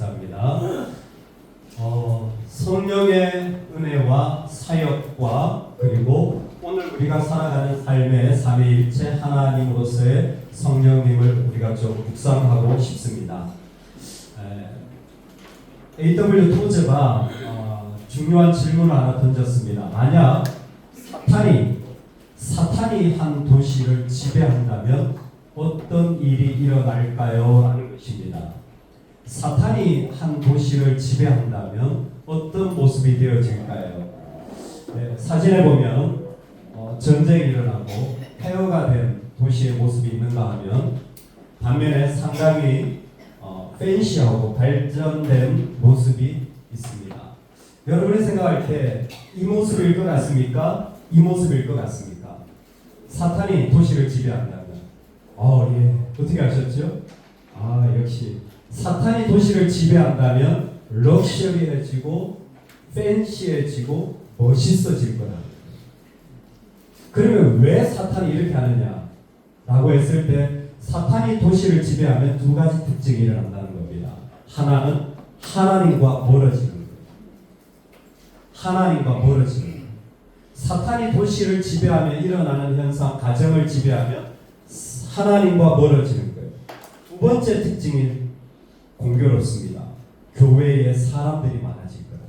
감사합니다. 성령의 은혜와 사역과 그리고 오늘 우리가 살아가는 삶의 삼위일체 하나님으로서의 성령님을 우리가 좀 묵상하고 싶습니다. A.W. 토저가 중요한 질문을 하나 던졌습니다. 만약 사탄이 한 도시를 지배한다면 어떤 일이 일어날까요? 라는 것입니다. 사탄이 한 도시를 지배한다면 어떤 모습이 되어질까요? 사진에 보면 전쟁이 일어나고 폐허가 된 도시의 모습이 있는가 하면 반면에 상당히 팬시하고 발전된 모습이 있습니다. 여러분이 생각할 때 이 모습일 것 같습니까? 이 모습일 것 같습니까? 사탄이 도시를 지배한다면 어떻게 아셨죠? 역시 사탄이 도시를 지배한다면 럭셔리해지고 팬시해지고 멋있어질 거다. 그러면 왜 사탄이 이렇게 하느냐? 라고 했을 때 사탄이 도시를 지배하면 두 가지 특징이 일어난다는 겁니다. 하나는 하나님과 멀어지는 거예요. 하나님과 멀어지는 거예요. 사탄이 도시를 지배하면 일어나는 현상, 가정을 지배하면 하나님과 멀어지는 거예요. 두 번째 특징이 공교롭습니다. 교회에 사람들이 많아질 거예요.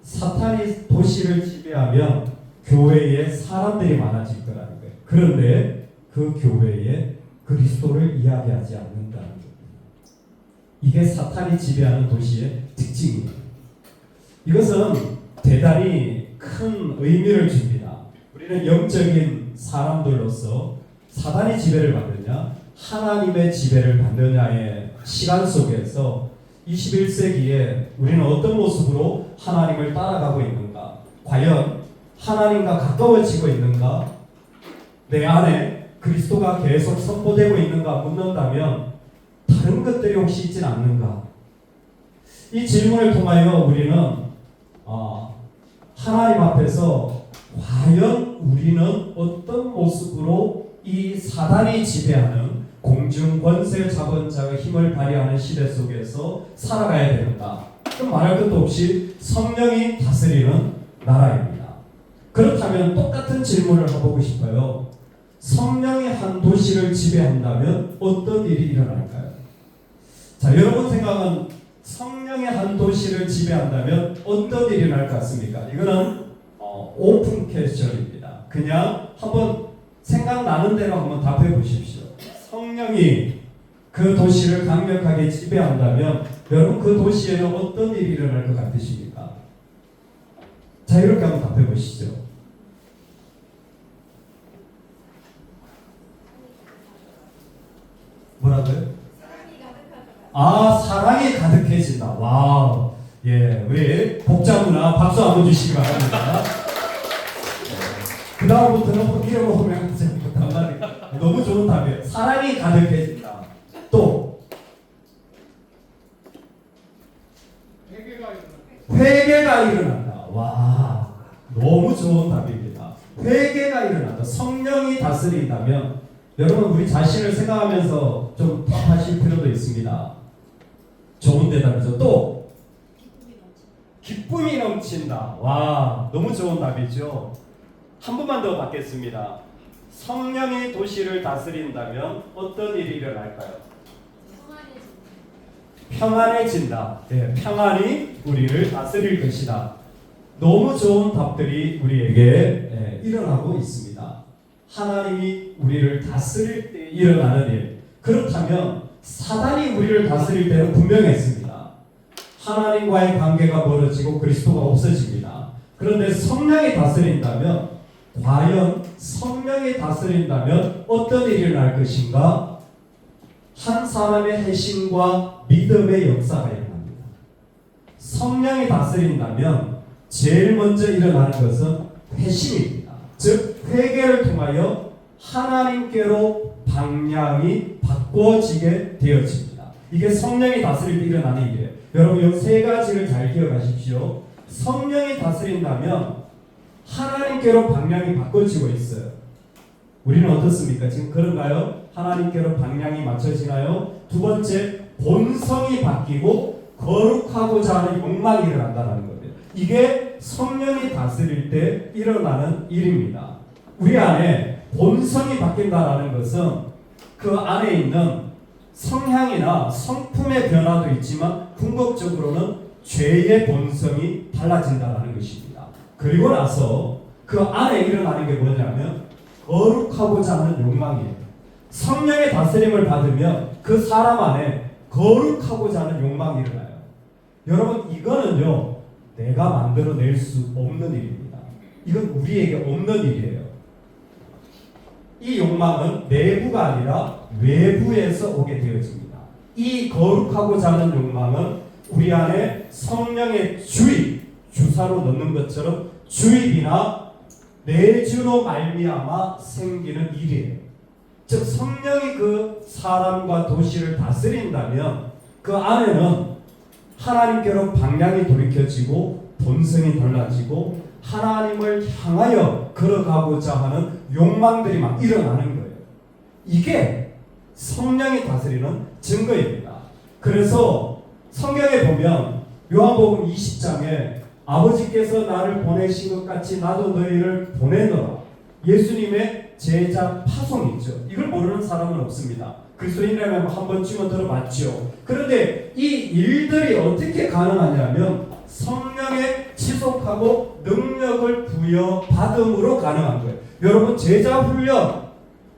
사탄이 도시를 지배하면 교회에 사람들이 많아질 거라는 거예요. 그런데 그 교회에 그리스도를 이야기하지 않는다는 겁니다. 이게 사탄이 지배하는 도시의 특징이에요. 이것은 대단히 큰 의미를 줍니다. 우리는 영적인 사람들로서 사탄이 지배를 받느냐 하나님의 지배를 받느냐의 시간 속에서 21세기에 우리는 어떤 모습으로 하나님을 따라가고 있는가? 과연 하나님과 가까워지고 있는가? 내 안에 그리스도가 계속 선포되고 있는가 묻는다면 다른 것들이 혹시 있진 않는가? 이 질문을 통하여 우리는 하나님 앞에서 과연 우리는 어떤 모습으로 이 사단이 지배하는 공중 권세 자본자의 힘을 발휘하는 시대 속에서 살아가야 되는가? 그럼 말할 것도 없이 성령이 다스리는 나라입니다. 그렇다면 똑같은 질문을 해보고 싶어요. 성령이 한 도시를 지배한다면 어떤 일이 일어날까요? 자, 여러분 생각은 성령이 한 도시를 지배한다면 어떤 일이 일어날 것 같습니까? 이거는 오픈 퀘스천입니다. 그냥 한번 생각나는 대로 한번 답해 보십시오. 성령이 그 도시를 강력하게 지배한다면 여러분 그 도시에는 어떤 일이 일어날 것 같으십니까? 자, 이렇게 한번 답해 보시죠. 뭐라고요? 사랑이 가득해진다. 와우. 우리 복자문화 박수 한번 주시기 바랍니다. 그 다음부터는 이름을 호명하지 못한 말이 너무 좋은 답이에요. 사랑이 가득해진다. 또 회개가 일어난다. 와, 너무 좋은 답입니다. 회개가 일어난다. 성령이 다스린다면 여러분 우리 자신을 생각하면서 좀 답하실 필요도 있습니다. 좋은 대답이죠. 또 기쁨이 넘친다. 와, 너무 좋은 답이죠. 한 번만 더 받겠습니다. 성령이 도시를 다스린다면 어떤 일이 일어날까요? 평안해진다. 평안이 우리를 다스릴 것이다. 너무 좋은 답들이 우리에게 일어나고 있습니다. 하나님이 우리를 다스릴 때 일어나는 일. 그렇다면 사단이 우리를 다스릴 때는 분명했습니다. 하나님과의 관계가 멀어지고 그리스도가 없어집니다. 그런데 성령이 다스린다면 과연 성령이 다스린다면 어떤 일이 일어날 것인가? 한 사람의 회심과 믿음의 역사가 일어납니다. 성령이 다스린다면 제일 먼저 일어나는 것은 회심입니다. 즉 회개를 통하여 하나님께로 방향이 바꿔지게 되어집니다. 이게 성령이 다스릴 때 일어나는 일이에요. 여러분 이 세 가지를 잘 기억하십시오. 성령이 다스린다면 하나님께로 방향이 바꿔지고 있어요. 우리는 어떻습니까? 지금 그런가요? 하나님께로 방향이 맞춰지나요? 두 번째, 본성이 바뀌고 거룩하고자 하는 욕망이 일어난다는 거예요. 이게 성령이 다스릴 때 일어나는 일입니다. 우리 안에 본성이 바뀐다는 것은 그 안에 있는 성향이나 성품의 변화도 있지만 궁극적으로는 죄의 본성이 달라진다는 것입니다. 그리고 나서 그 안에 일어나는 게 뭐냐면 거룩하고자 하는 욕망이에요. 성령의 다스림을 받으면 그 사람 안에 거룩하고자 하는 욕망이 일어나요. 여러분, 이거는요 내가 만들어낼 수 없는 일입니다. 이건 우리에게 없는 일이에요. 이 욕망은 내부가 아니라 외부에서 오게 되어집니다. 이 거룩하고자 하는 욕망은 우리 안에 성령의 주사로 넣는 것처럼 주입이나 내주로 말미암아 생기는 일이에요. 즉 성령이 그 사람과 도시를 다스린다면 그 안에는 하나님께로 방향이 돌이켜지고 본성이 달라지고 하나님을 향하여 걸어가고자 하는 욕망들이 막 일어나는 거예요. 이게 성령이 다스리는 증거입니다. 그래서 성경에 보면 요한복음 20장에 아버지께서 나를 보내신 것 같이 나도 너희를 보내노라. 예수님의 제자 파송이 있죠. 이걸 모르는 사람은 없습니다. 그리스도인이라면 한 번쯤은 들어봤죠. 그런데 이 일들이 어떻게 가능하냐면 성령의 지속하고 능력을 부여받음으로 가능한 거예요. 여러분 제자 훈련,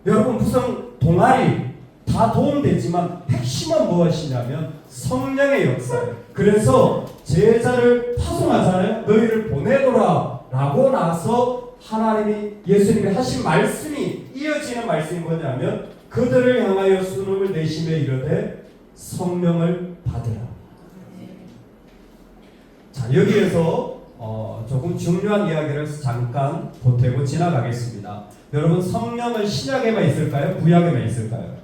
여러분 무슨 동아리 다 도움되지만 핵심은 무엇이냐면 성령의 역사예요. 그래서 제자를 파송하잖아요. 너희를 보내노라 라고 나서 하나님이 예수님이 하신 말씀이 이어지는 말씀이 뭐냐면 그들을 향하여 수능을 내시며 이르되 성령을 받으라. 자, 여기에서 조금 중요한 이야기를 잠깐 보태고 지나가겠습니다. 여러분 성령은 신약에만 있을까요? 구약에만 있을까요?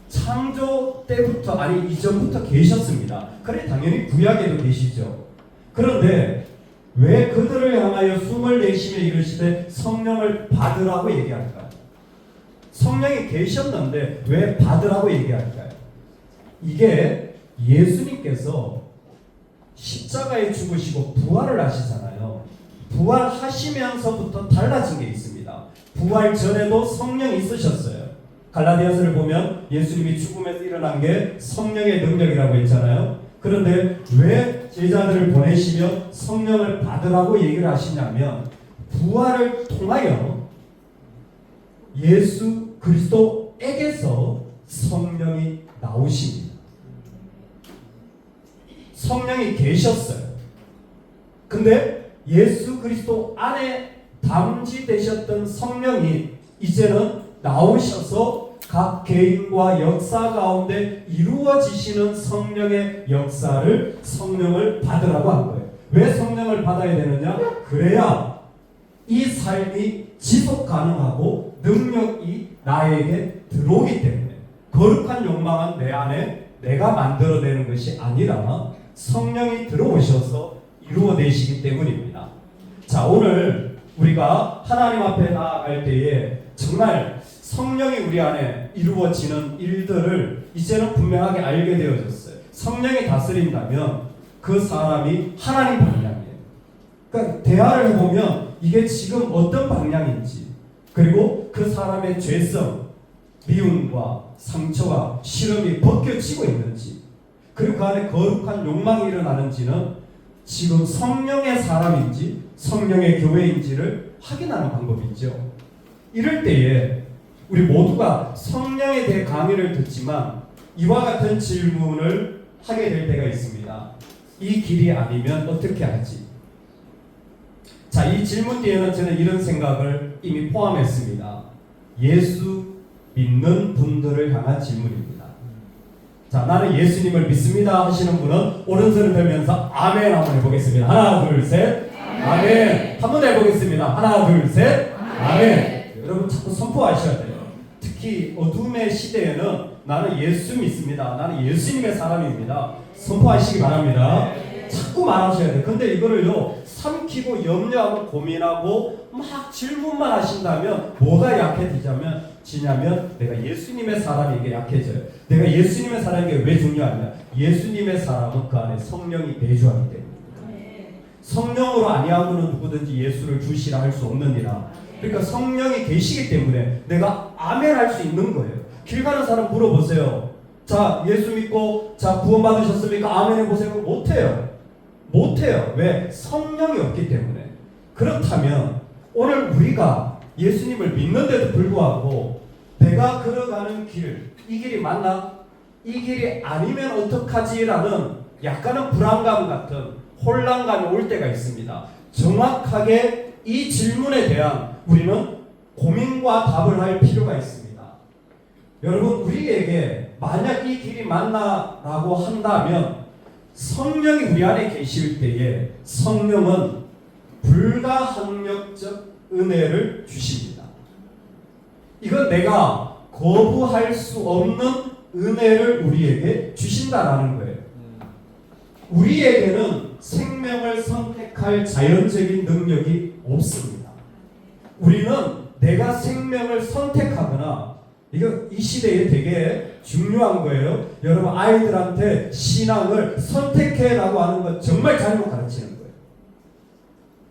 창조 때부터 아니 이전부터 계셨습니다. 그래 당연히 구약에도 계시죠. 그런데 왜 그들을 향하여 숨을 내쉬며 이르시되 성령을 받으라고 얘기할까요? 성령이 계셨는데 왜 받으라고 얘기할까요? 이게 예수님께서 십자가에 죽으시고 부활을 하시잖아요. 부활하시면서부터 달라진 게 있습니다. 부활 전에도 성령이 있으셨어요. 갈라디아서를 보면 예수님이 죽음에서 일어난 게 성령의 능력이라고 했잖아요. 그런데 왜 제자들을 보내시며 성령을 받으라고 얘기를 하시냐면 부활을 통하여 예수 그리스도에게서 성령이 나오십니다. 성령이 계셨어요. 근데 예수 그리스도 안에 담지되셨던 성령이 이제는 나오셔서 각 개인과 역사 가운데 이루어지시는 성령의 역사를 성령을 받으라고 한 거예요. 왜 성령을 받아야 되느냐? 그래야 이 삶이 지속 가능하고 능력이 나에게 들어오기 때문에 거룩한 욕망은 내 안에 내가 만들어내는 것이 아니라 성령이 들어오셔서 이루어내시기 때문입니다. 자, 오늘 우리가 하나님 앞에 나아갈 때에 정말 성령이 우리 안에 이루어지는 일들을 이제는 분명하게 알게 되어졌어요. 성령이 다스린다면 그 사람이 하나님 방향이에요. 그러니까 대화를 해보면 이게 지금 어떤 방향인지, 그리고 그 사람의 죄성, 미움과 상처와 시름이 벗겨지고 있는지, 그리고 그 안에 거룩한 욕망이 일어나는지는 지금 성령의 사람인지 성령의 교회인지를 확인하는 방법이죠. 이럴 때에 우리 모두가 성령에 대해 강의를 듣지만 이와 같은 질문을 하게 될 때가 있습니다. 이 길이 아니면 어떻게 하지? 자, 이 질문 뒤에는 저는 이런 생각을 이미 포함했습니다. 예수 믿는 분들을 향한 질문입니다. 자, 나는 예수님을 믿습니다 하시는 분은 오른손을 들면서 아멘 한번 해보겠습니다. 하나, 둘, 셋. 아멘. 한번 해보겠습니다. 하나, 둘, 셋. 아멘. 여러분 자꾸 선포하셔야 돼요. 특히 어둠의 시대에는 나는 예수 믿습니다. 나는 예수님의 사람입니다. 선포하시기 바랍니다. 자꾸 말하셔야 돼요. 근데 이거를요 삼키고 염려하고 고민하고 막 질문만 하신다면 뭐가 약해지자면 중요해지냐면 내가 예수님의 사람에게 약해져요. 내가 예수님의 사람에게 왜 중요하냐? 예수님의 사람은 그 안에 성령이 내주하기 때문에. 성령으로 아니하고는 누구든지 예수를 주시라 할 수 없느니라. 그러니까 성령이 계시기 때문에 내가 아멘 할 수 있는 거예요. 길 가는 사람 물어보세요. 자, 예수 믿고 자 구원 받으셨습니까? 아멘 해보세요. 못해요. 못해요. 왜? 성령이 없기 때문에. 그렇다면 오늘 우리가 예수님을 믿는데도 불구하고 내가 걸어가는 길, 이 길이 맞나? 이 길이 아니면 어떡하지라는 약간은 불안감 같은 혼란감이 올 때가 있습니다. 정확하게 이 질문에 대한 우리는 고민과 답을 할 필요가 있습니다. 여러분, 우리에게 만약 이 길이 맞나라고 한다면 성령이 우리 안에 계실 때에 성령은 불가항력적 은혜를 주십니다. 이건 내가 거부할 수 없는 은혜를 우리에게 주신다라는 거예요. 우리에게는 생명을 선택할 자연적인 능력이 없습니다. 우리는 내가 생명을 선택하거나 이 시대에 되게 중요한 거예요. 여러분, 아이들한테 신앙을 선택해라고 하는 건 정말 잘못 가르치는 거예요.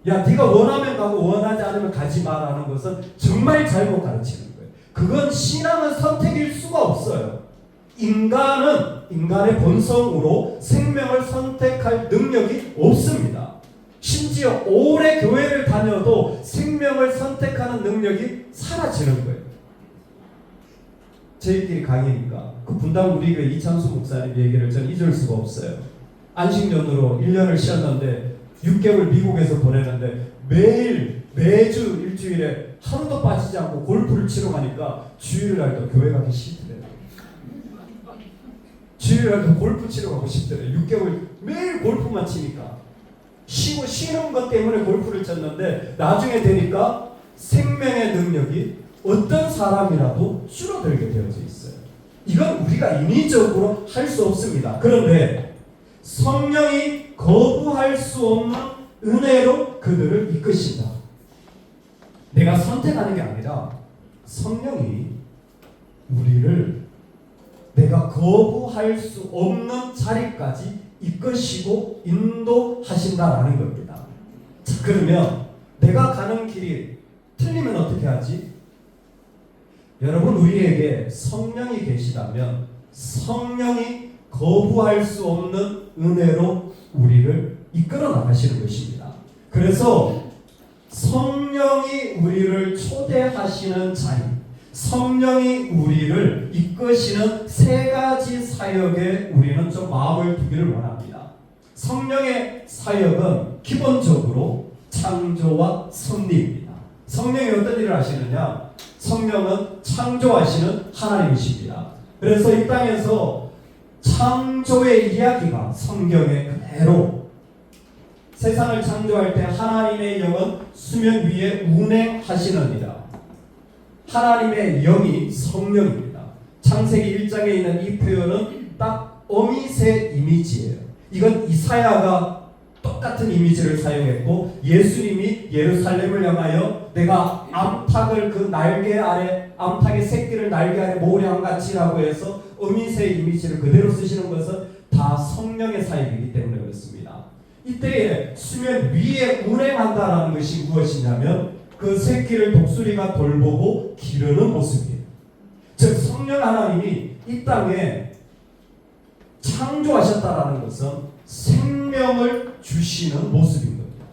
야, 네가 원하면 가고 원하지 않으면 가지 마라는 것은 정말 잘못 가르치는 거예요. 그건 신앙은 선택일 수가 없어요. 인간은 인간의 본성으로 생명을 선택할 능력이 없습니다. 심지어 오래 교회를 다녀도 생명을 선택하는 능력이 사라지는 거예요. 저희끼리 강의니까 그 분당 우리교회 이창수 목사님 얘기를 전 잊을 수가 없어요. 안식년으로 1년을 쉬었는데 6개월 미국에서 보내는데 매주 일주일에 하루도 빠지지 않고 골프를 치러 가니까 주일날도 교회 가기 싫더래요. 주일날도 골프 치러 가고 싶더래요. 6개월 매일 골프만 치니까. 쉬는 것 때문에 골프를 쳤는데 나중에 되니까 생명의 능력이 어떤 사람이라도 줄어들게 되어져 있어요. 이건 우리가 인위적으로 할 수 없습니다. 그런데 성령이 거부할 수 없는 은혜로 그들을 이끄신다. 내가 선택하는 게 아니라 성령이 우리를 내가 거부할 수 없는 자리까지 이끄시고 인도하신다라는 겁니다. 자, 그러면 내가 가는 길이 틀리면 어떻게 하지? 여러분, 우리에게 성령이 계시다면 성령이 거부할 수 없는 은혜로 우리를 이끌어 나가시는 것입니다. 그래서 성령이 우리를 초대하시는 자리, 성령이 우리를 이끄시는 세 가지 사역에 우리는 좀 마음을 두기를 원합니다. 성령의 사역은 기본적으로 창조와 섭리입니다. 성령이 어떤 일을 하시느냐? 성령은 창조하시는 하나님이십니다. 그래서 이 땅에서 창조의 이야기가 성경에 그대로 세상을 창조할 때 하나님의 영은 수면 위에 운행하시느니라. 하나님의 영이 성령입니다. 창세기 1장에 있는 이 표현은 딱 어미새 이미지예요. 이건 이사야가 똑같은 이미지를 사용했고 예수님이 예루살렘을 향하여 내가 암탉을 그 날개 아래 암탉의 새끼를 날개 아래 모량같이라고 해서 어미새 이미지를 그대로 쓰시는 것은 다 성령의 사역이기 때문에 그렇습니다. 이때에 수면 위에 운행한다라는 것이 무엇이냐면 그 새끼를 독수리가 돌보고 기르는 모습이에요. 즉 성령 하나님이 이 땅에 창조하셨다라는 것은 생명을 주시는 모습인 겁니다.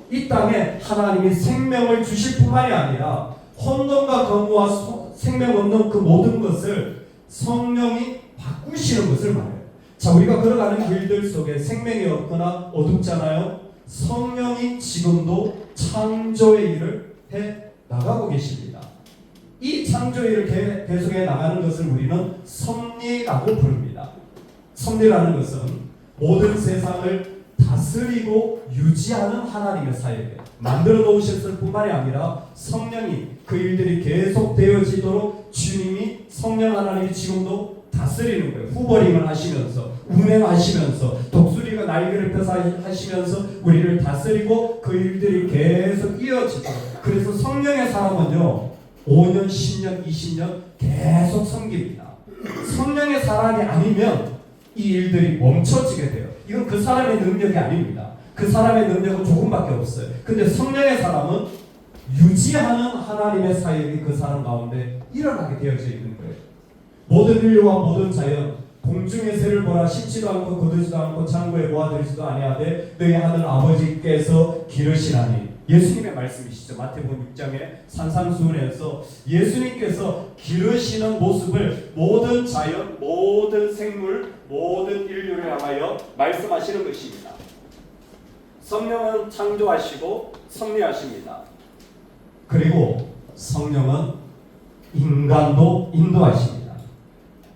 이 땅에 하나님이 생명을 주실 뿐만이 아니라 혼돈과 거부와 생명 없는 그 모든 것을 성령이 바꾸시는 것을 말해요. 자, 우리가 걸어가는 길들 속에 생명이 없거나 어둡잖아요. 성령이 지금도 창조의 일을 해 나가고 계십니다. 이 창조의 일을 계속해 나가는 것을 우리는 섭리라고 부릅니다. 섭리라는 것은 모든 세상을 다스리고 유지하는 하나님의 사역에 만들어 놓으셨을 뿐만이 아니라 성령이 그 일들이 계속 되어지도록 주님이 성령 하나님이 지금도 다스리는 거예요. 후보링을 하시면서 운행하시면서 독수리가 날개를 펴서 하시면서 우리를 다스리고 그 일들이 계속 이어지도록. 그래서 성령의 사람은요 5년, 10년, 20년 계속 섬깁니다. 성령의 사랑이 아니면 이 일들이 멈춰지게 돼요. 이건 그 사람의 능력이 아닙니다. 그 사람의 능력은 조금밖에 없어요. 근데 성령의 사람은 유지하는 하나님의 사역이 그 사람 가운데 일어나게 되어져 있는 거예요. 모든 인류와 모든 자연, 공중의 새를 보라, 심지도 않고 거두지도 않고 창고에 모아들이지도 아니하되 너희 하늘 아버지께서 기르시나니. 예수님의 말씀이시죠. 마태복음 6장에 산상수훈에서 예수님께서 기르시는 모습을 모든 자연, 모든 생물, 모든 인류를 향하여 말씀하시는 것입니다. 성령은 창조하시고 섭리하십니다. 그리고 성령은 인간도 인도하십니다.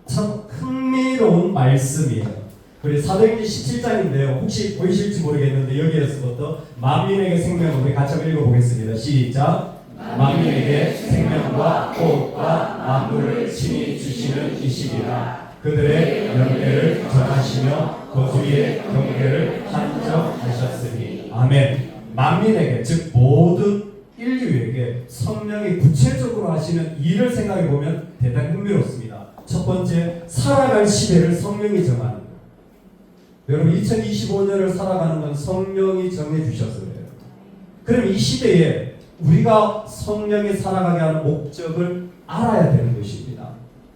참 흥미로운 말씀이에요. 우리 사도행전 17장인데요. 혹시 보이실지 모르겠는데 여기에서부터 만민에게 생명을 우리 같이 한번 읽어보겠습니다. 시작. 만민에게 생명과 호흡과 만물을 친히 주시는 이시니라. 그들의 영계를 전하시며 거주의 경계를 한정하셨으니. 아멘. 만민에게, 즉 모든 인류에게 성령이 구체적으로 하시는 일을 생각해 보면 대단히 흥미롭습니다. 첫 번째, 살아갈 시대를 성령이 정하는 거예요. 여러분 2025년을 살아가는 건 성령이 정해주셔서 그래요. 그럼 이 시대에 우리가 성령이 살아가게 하는 목적을 알아야 되는 것입니다.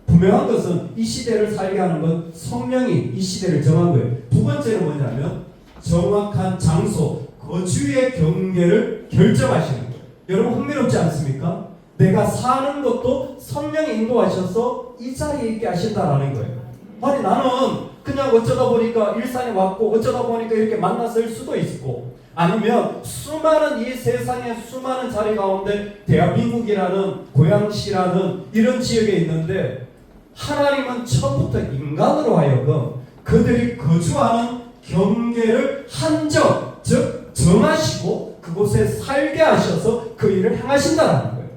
분명한 것은 이 시대를 살게 하는 건 성령이 이 시대를 정한 거예요. 두 번째는 뭐냐면 정확한 장소, 거주의 경계를 결정하시는 거예요. 여러분 흥미롭지 않습니까? 내가 사는 것도 성령이 인도하셔서 이 자리에 있게 하신다라는 거예요. 아니 나는 그냥 어쩌다 보니까 일산에 왔고 어쩌다 보니까 이렇게 만났을 수도 있고, 아니면 수많은 이 세상의 수많은 자리 가운데 대한민국이라는 고양시라는 이런 지역에 있는데 하나님은 처음부터 인간으로 하여금 그들이 거주하는 경계를 한정, 즉 정하시고 그곳에 살게 하셔서 그 일을 행하신다는 거예요.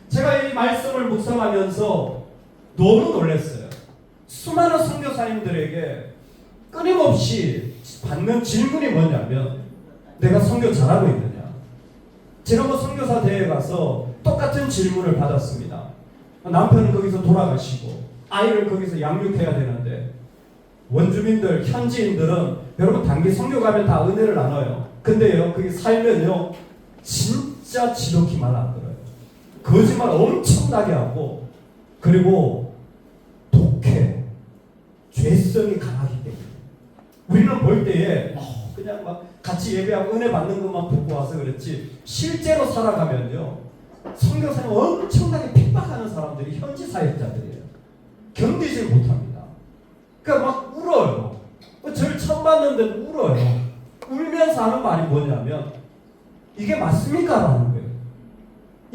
제가 이 말씀을 묵상하면서 너무 놀랐어요. 수많은 선교사님들에게 끊임없이 받는 질문이 뭐냐면 내가 선교 잘하고 있느냐. 지난번 선교사 대회에 가서 똑같은 질문을 받았습니다. 남편은 거기서 돌아가시고 아이를 거기서 양육해야 되는데 원주민들, 현지인들은 여러분 단기 선교 가면 다 은혜를 나눠요. 근데요 거기 살면요 진짜 지독히 말 안 들어요. 거짓말 엄청나게 하고 그리고 독해, 죄성이 강하기 때문에 우리는 볼 때에 그냥 막 같이 예배하고 은혜 받는 것만 보고 와서 그렇지 실제로 살아가면요 선교사님 엄청나게 핍박하는 사람들이 현지 사역자들이에요. 견디질 못합니다. 그러니까 막 울어요. 저를 처음 봤는데도 울어요. 울면서 하는 말이 뭐냐면 이게 맞습니까? 라는 거예요.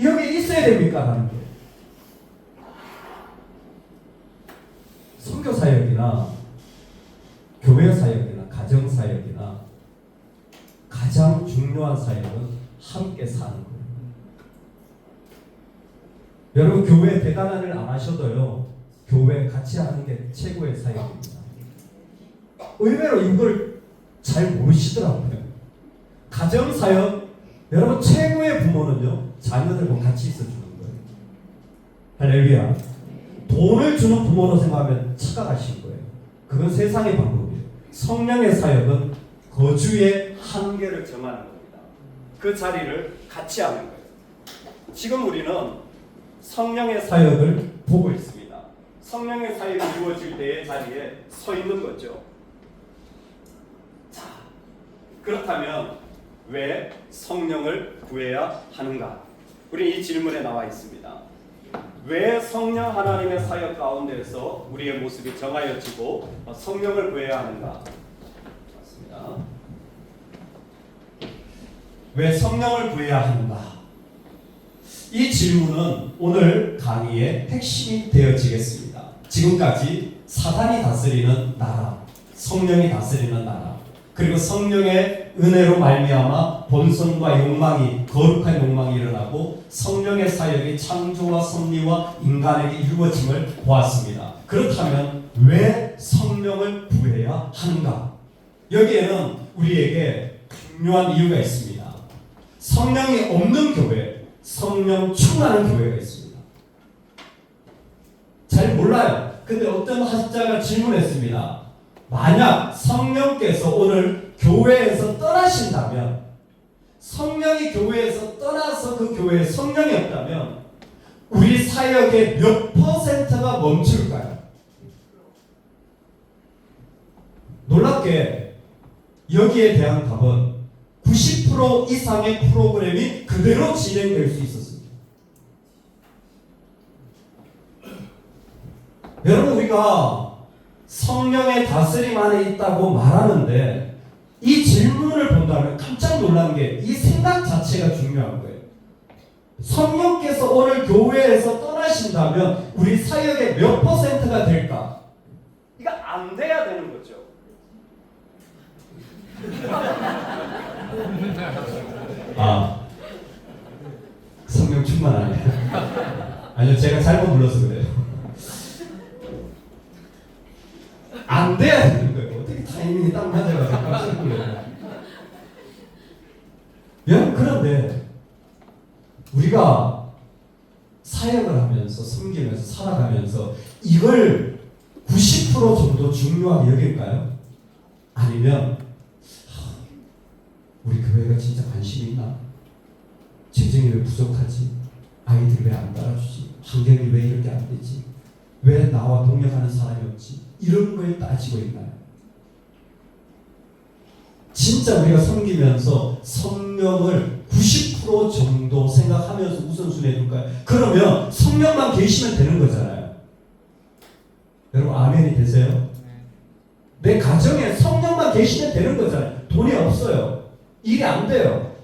여기 있어야 됩니까? 라는 거예요. 선교 사역이나 교회 사역이나 가정 사역이나 가장 중요한 사역은 함께 사는 거예요. 여러분 교회 대단한 일 안 하셔도요 교회 같이 하는 게 최고의 사역입니다. 의외로 이걸 잘 모르시더라고요. 가정 사역, 여러분 최고의 부모는요 자녀들과 같이 있어주는 거예요. 할렐루야. 돈을 주는 부모로 생각하면 착각하신 거예요. 그건 세상의 방법이에요. 성령의 사역은 거주의 한계를 정하는 겁니다. 그 자리를 같이 하는 거예요. 지금 우리는 성령의 사역을 보고 있습니다. 성령의 사역이 이루어질 때의 자리에 서 있는 거죠. 자, 그렇다면 왜 성령을 구해야 하는가? 우리 이 질문에 나와 있습니다. 왜 성령 하나님의 사역 가운데서 우리의 모습이 정하여지고 성령을 구해야 하는가? 맞습니다. 왜 성령을 구해야 하는가? 이 질문은 오늘 강의의 핵심이 되어지겠습니다. 지금까지 사단이 다스리는 나라, 성령이 다스리는 나라, 그리고 성령의 은혜로 말미암아 본성과 욕망이, 거룩한 욕망이 일어나고 성령의 사역이 창조와 섭리와 인간에게 이루어짐을 보았습니다. 그렇다면 왜 성령을 구해야 하는가? 여기에는 우리에게 중요한 이유가 있습니다. 성령이 없는 교회, 성령 충만한 교회가 있습니다. 잘 몰라요. 근데 어떤 학자가 질문했습니다. 만약 성령께서 오늘 교회에서 떠나신다면, 성령이 교회에서 떠나서 그 교회에 성령이 없다면 우리 사역의 몇 퍼센트가 멈출까요? 놀랍게 여기에 대한 답은 90% 이상의 프로그램이 그대로 진행될 수 있었습니다. 여러분, 우리가 성령의 다스림 안에 있다고 말하는데 이 질문을 본다면 깜짝 놀란 게 이 생각 자체가 중요한 거예요. 성령께서 오늘 교회에서 떠나신다면 우리 사역의 몇 퍼센트가 될까? 이거 안 돼야 되는 거죠. 성령 충만하네. 아니요, 제가 잘못 불러서 그래요. 안 돼야 되는 거예요. 어떻게 타이밍이 딱 맞아가지고 깜짝 놀라요. 여러분, 그런데 우리가 사역을 하면서 섬기면서 살아가면서 이걸 90% 정도 중요하게 여길까요? 아니면 우리 교회가 진짜 관심이 있나? 재정이 왜 부족하지? 아이들이 왜 안 따라주지? 환경이 왜 이렇게 안 되지? 왜 나와 동역하는 사람이 없지? 이런 걸 따지고 있나요? 진짜 우리가 섬기면서 성령을 90% 정도 생각하면서 우선순위해 둘까요? 그러면 성령만 계시면 되는 거잖아요. 여러분, 아멘이 되세요? 내 가정에 성령만 계시면 되는 거잖아요. 돈이 없어요. 일이 안 돼요.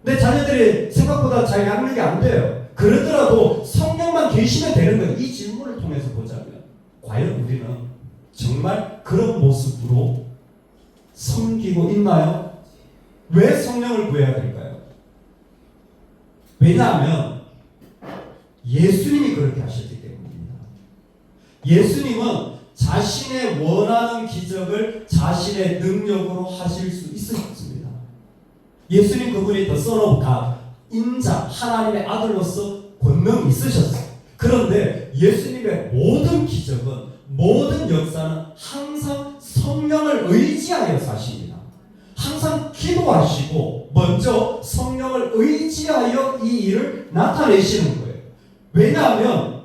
내 자녀들이 생각보다 잘 양육이 안 돼요. 그러더라도 성령만 계시면 되는 거예요. 이 질문을 통해서 보자면 과연 우리는 정말 그런 모습으로 섬기고 있나요? 왜 성령을 구해야 될까요? 왜냐하면 예수님이 그렇게 하셨기 때문입니다. 예수님은 자신의 원하는 기적을 자신의 능력으로 하실 수 있으셨습니다. 예수님 그분이 The Son of God, 인자, 하나님의 아들로서 권능이 있으셨어요. 그런데 예수님의 모든 기적은, 모든 역사는 항상 성령을 의지하여 하십니다. 항상 기도하시고 먼저 성령을 의지하여 이 일을 나타내시는 거예요. 왜냐하면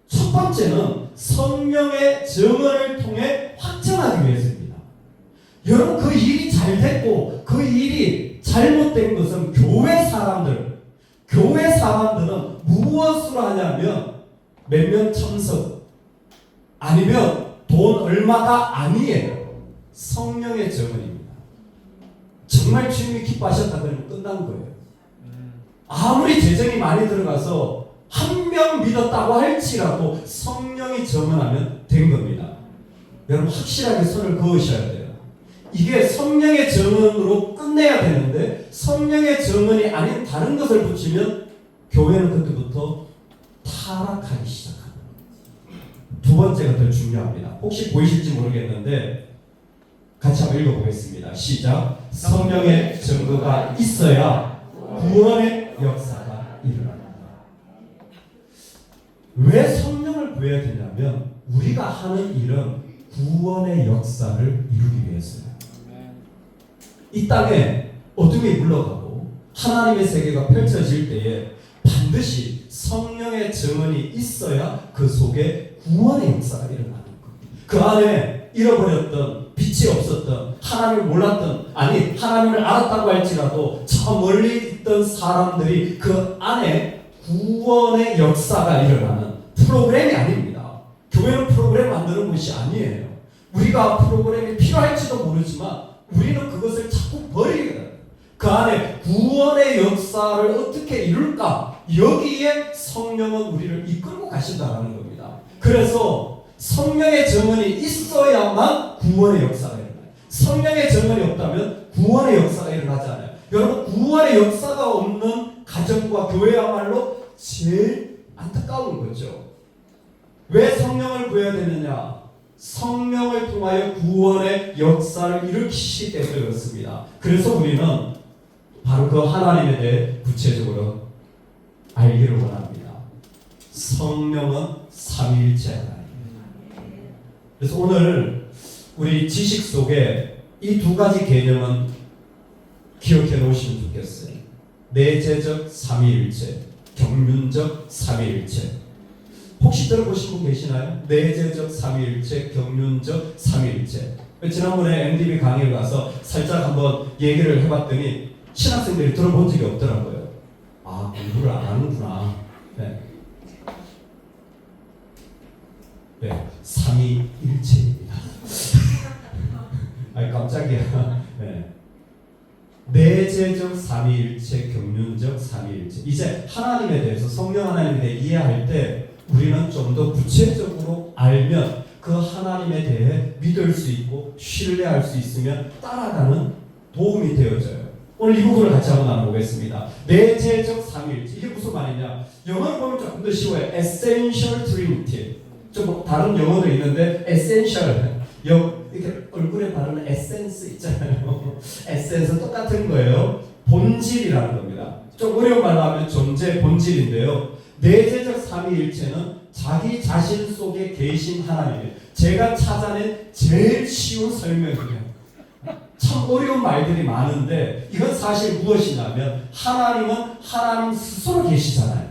첫 번째는 성령의 증언을 통해 확증하기 위해서입니다. 여러분, 그 일이 잘 됐고 그 일이 잘못된 것은 교회 사람들은 무엇으로 하냐면 몇 명 참석 아니면 돈 얼마가 아니에요. 성령의 증언입니다. 정말 주님이 기뻐하셨다 그러면 끝난 거예요. 아무리 재정이 많이 들어가서 한 명 믿었다고 할지라도 성령이 증언하면 된 겁니다. 여러분, 확실하게 손을 그으셔야 돼요. 이게 성령의 증언으로 끝내야 되는데 성령의 증언이 아닌 다른 것을 붙이면 교회는 그때부터 타락하기 시작합니다. 두 번째가 더 중요합니다. 혹시 보이실지 모르겠는데 같이 한번 읽어보겠습니다. 시작. 성령의 증거가 있어야 구원의 역사가 일어납니다. 왜 성령을 구해야 되냐면 우리가 하는 일은 구원의 역사를 이루기 위해서요. 이 땅에 어둠이 물러가고 하나님의 세계가 펼쳐질 때에 반드시 성령의 증언이 있어야 그 속에 구원의 역사가 일어나는 겁니다. 그 안에 잃어버렸던, 빛이 없었던, 하나님을 몰랐던, 아니 하나님을 알았다고 할지라도 저 멀리 있던 사람들이 그 안에 구원의 역사가 일어나는 프로그램이 아닙니다. 교회는 프로그램 만드는 곳이 아니에요. 우리가 프로그램이 필요할지도 모르지만 우리는 그것을 자꾸 버리게 돼요. 그 안에 구원의 역사를 어떻게 이룰까? 여기에 성령은 우리를 이끌고 가신다는 겁니다. 그래서 성령의 증언이 있어야만 구원의 역사가 일어나요. 성령의 증언이 없다면 구원의 역사가 일어나지 않아요. 여러분, 구원의 역사가 없는 가정과 교회야말로 제일 안타까운 거죠. 왜 성령을 구해야 되느냐? 성령을 통하여 구원의 역사를 일으키시기 때문에 그렇습니다. 그래서 우리는 바로 그 하나님에 대해 구체적으로 알기를 원합니다. 성령은 삼위일체 하나님. 그래서 오늘 우리 지식 속에 이 두 가지 개념은 기억해 놓으시면 좋겠어요. 내재적 삼위일체, 경륜적 삼위일체. 혹시 들어보신 분 계시나요? 내재적 삼위일체, 경륜적 삼위일체. 지난번에 MDB 강의를 가서 살짝 한번 얘기를 해봤더니 신학생들이 들어본 적이 없더라고요. 아, 공부를 안 하는구나. 네. 네, 삼위일체입니다. 아이 깜짝이야. 네. 내재적 삼위일체, 경륜적 삼위일체. 이제 하나님에 대해서, 성령 하나님에 대해 이해할 때 우리는 좀 더 구체적으로 알면 그 하나님에 대해 믿을 수 있고 신뢰할 수 있으면 따라가는 도움이 되어져요. 오늘 이 부분을 같이 한번 나눠보겠습니다. 내재적 삼위일체. 이게 무슨 말이냐? 영어로 보면 조금 더 쉬워요. Essential Trinity. 좀 다른 영어도 있는데 Essential. 이렇게 얼굴에 바르는 에센스 있잖아요. 에센스 똑같은 거예요. 본질이라는 겁니다. 좀 어려운 말로 하면 존재 본질인데요. 내재적 삼위일체는 자기 자신 속에 계신 하나님이에요. 제가 찾아낸 제일 쉬운 설명이에요. 참 어려운 말들이 많은데 이건 사실 무엇이냐면 하나님은 하나님 스스로 계시잖아요.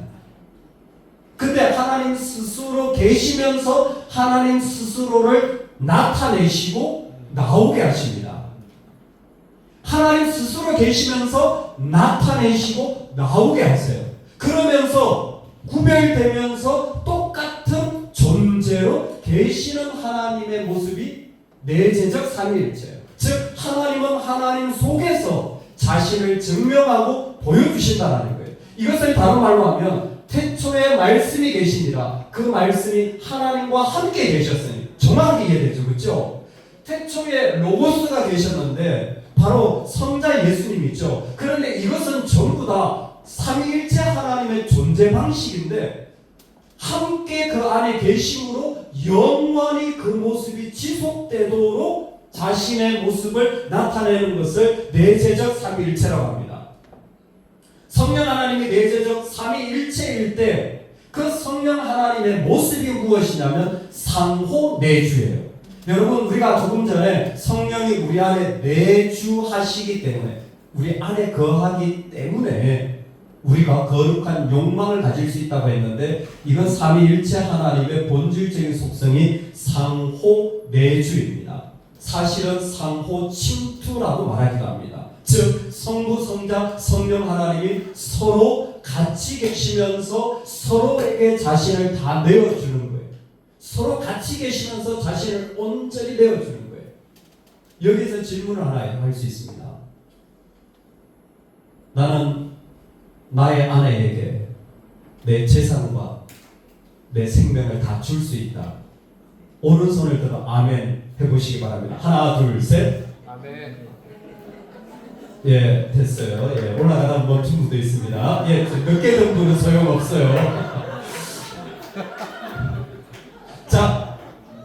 근데 하나님 스스로 계시면서 하나님 스스로를 나타내시고 나오게 하십니다. 하나님 스스로 계시면서 나타내시고 나오게 하세요. 그러면서 구별되면서 똑같은 존재로 계시는 하나님의 모습이 내재적 삼위일체예요. 즉 하나님은 하나님 속에서 자신을 증명하고 보여주신다는 거예요. 이것을 다른 말로 하면 태초에 말씀이 계시니라. 그 말씀이 하나님과 함께 계셨으니 정확하게 이해되죠. 그렇죠? 태초에 로고스가 계셨는데 바로 성자 예수님이죠. 그런데 이것은 전부 다 삼위일체 하나님의 존재 방식인데 함께 그 안에 계심으로 영원히 그 모습이 지속되도록 자신의 모습을 나타내는 것을 내재적 삼위일체라고 합니다. 성령 하나님이 내재적 삼위일체일 때 그 성령 하나님의 모습이 무엇이냐면 상호 내주예요. 여러분 우리가 조금 전에 성령이 우리 안에 내주하시기 때문에 우리 안에 거하기 때문에 우리가 거룩한 욕망을 가질 수 있다고 했는데 이건 삼위일체 하나님의 본질적인 속성이 상호 내주입니다. 사실은 상호 침투라고 말하기도 합니다. 즉 성부, 성자, 성령 하나님이 서로 같이 계시면서 서로에게 자신을 다 내어주는 거예요. 서로 같이 계시면서 자신을 온전히 내어주는 거예요. 여기서 질문을 하나 할 수 있습니다. 나는 나의 아내에게 내 재산과 내 생명을 다 줄 수 있다. 오른손을 들어 아멘 해보시기 바랍니다. 하나, 둘, 셋. 아멘. 예, 됐어요. 예, 올라가다 멈춘 분도 있습니다. 예, 늦게 든 분은 소용없어요. 자,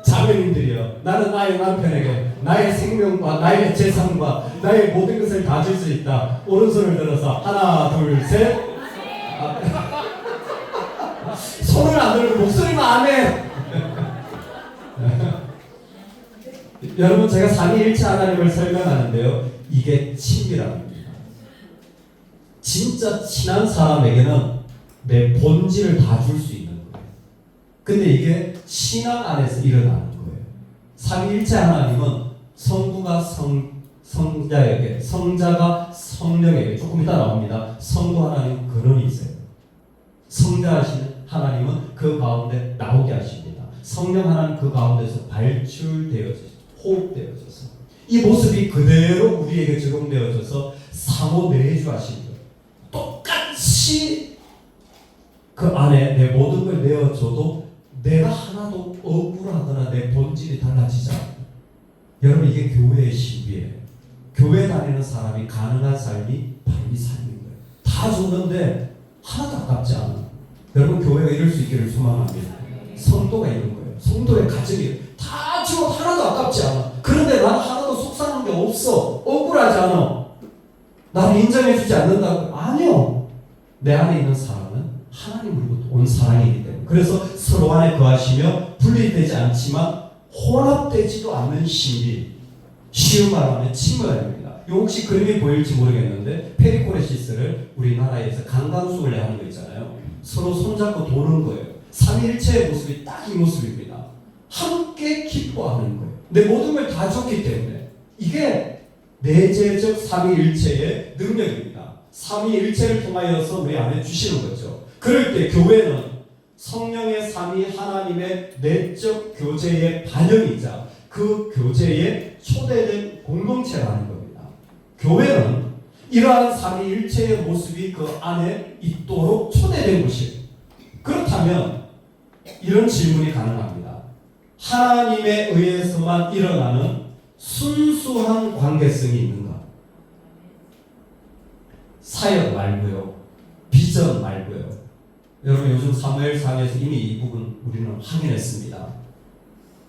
자매님들이요. 나는 나의 남편에게 나의 생명과 나의 재산과 나의 모든 것을 다 줄 수 있다. 오른손을 들어서 하나, 둘, 셋. 손을 안 들고 목소리만 아멘. 여러분 제가 삼위일체 하나님을 설명하는데요. 이게 친밀함입니다. 진짜 친한 사람에게는 내 본질을 다 줄 수 있는 거예요. 근데 이게 신앙 안에서 일어나는 거예요. 삼위일체 하나님은 성부가 성자에게, 성자가 성령에게, 조금 이따 나옵니다. 성부 하나님 근원이 있어요. 성자하시는 하나님은 그 가운데 나오게 하십니다. 성령 하나님 그 가운데서 발출되어져서 호흡되어져서 이 모습이 그대로 우리에게 적용되어져서 상호 내주하신 거예요. 똑같이 그 안에 내 모든 걸 내어줘도 내가 하나도 억울하거나 내 본질이 달라지지 않아요. 여러분 이게 교회의 신비예요. 교회 다니는 사람이 가능한 삶이 바로 이 삶인 거예요. 다 줬는데 하나도 아깝지 않아. 여러분 교회가 이럴 수 있기를 소망합니다. 성도가 이런 거예요. 성도의 가정이 다 주고 하나도 아깝지 않아. 그런데 난 하나도 속상한 게 없어. 억울하지 않아. 나를 인정해주지 않는다고. 아니요. 내 안에 있는 사랑은 하나님으로부터 온 사랑이기 때문에. 그래서 서로 안에 거하시며 분리되지 않지만 혼합되지도 않는 신비, 쉬운 말로 하면 친밀함입니다. 이 혹시 그림이 보일지 모르겠는데 페리코레시스를 우리나라에서 강강수원래 하는 거 있잖아요. 서로 손잡고 도는 거예요. 삼위일체의 모습이 딱 이 모습입니다. 함께 기뻐하는 거예요. 내 모든 걸 다 줬기 때문에 이게 내재적 삼위일체의 능력입니다. 삼위일체를 통하여서 우리 안에 주시는 거죠. 그럴 때 교회는 성령의 삼위 하나님의 내적 교제의 반영이자 그 교제에 초대된 공동체라는 겁니다. 교회는 이러한 삼위일체의 모습이 그 안에 있도록 초대된 것이에요. 그렇다면 이런 질문이 가능합니다. 하나님에 의해서만 일어나는 순수한 관계성이 있는가? 사역 말고요. 비전 말고요. 여러분 요즘 사무엘상에서 이미 이 부분 우리는 확인했습니다.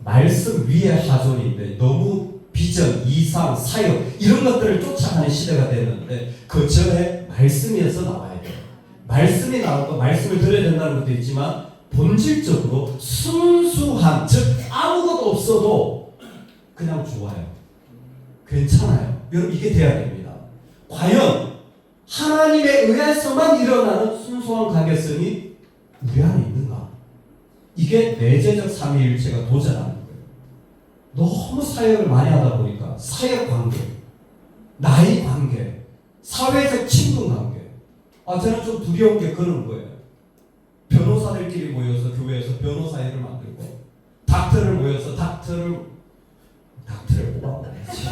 말씀 위에 하존인데 너무 비전, 이상, 사역 이런 것들을 쫓아가는 시대가 됐는데 그 전에 말씀에서 나와야 돼요. 말씀이 나오고 말씀을 들어야 된다는 것도 있지만 본질적으로 순수한, 즉 아무것도 없어도 그냥 좋아요. 괜찮아요. 여러분 이게 돼야 됩니다. 과연 하나님에 의해서만 일어나는 순수한 관계성이 우리 안에 있는가? 이게 내재적 삼위일체가 도전하는 거예요. 너무 사역을 많이 하다 보니까 사역 관계, 나이 관계, 사회적 친분 관계. 저는 좀 두려운 게 그런 거예요. 변호사들끼리 모여서 교회에서 변호사회를 만들고 닥터를 모여서 닥터를 뽑아버리지.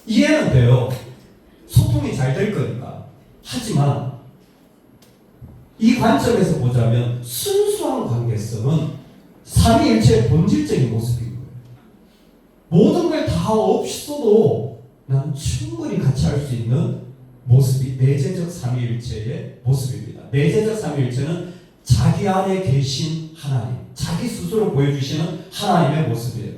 이해는 돼요. 소통이 잘 될 거니까. 하지만 이 관점에서 보자면 순수한 관계성은 삼위일체의 본질적인 모습인 거예요. 모든 걸 다 없어도 나는 충분히 같이 할 수 있는 모습이 내재적 삼위일체의 모습입니다. 내재적 삼위일체는 자기 안에 계신 하나님, 자기 스스로 보여주시는 하나님의 모습이에요.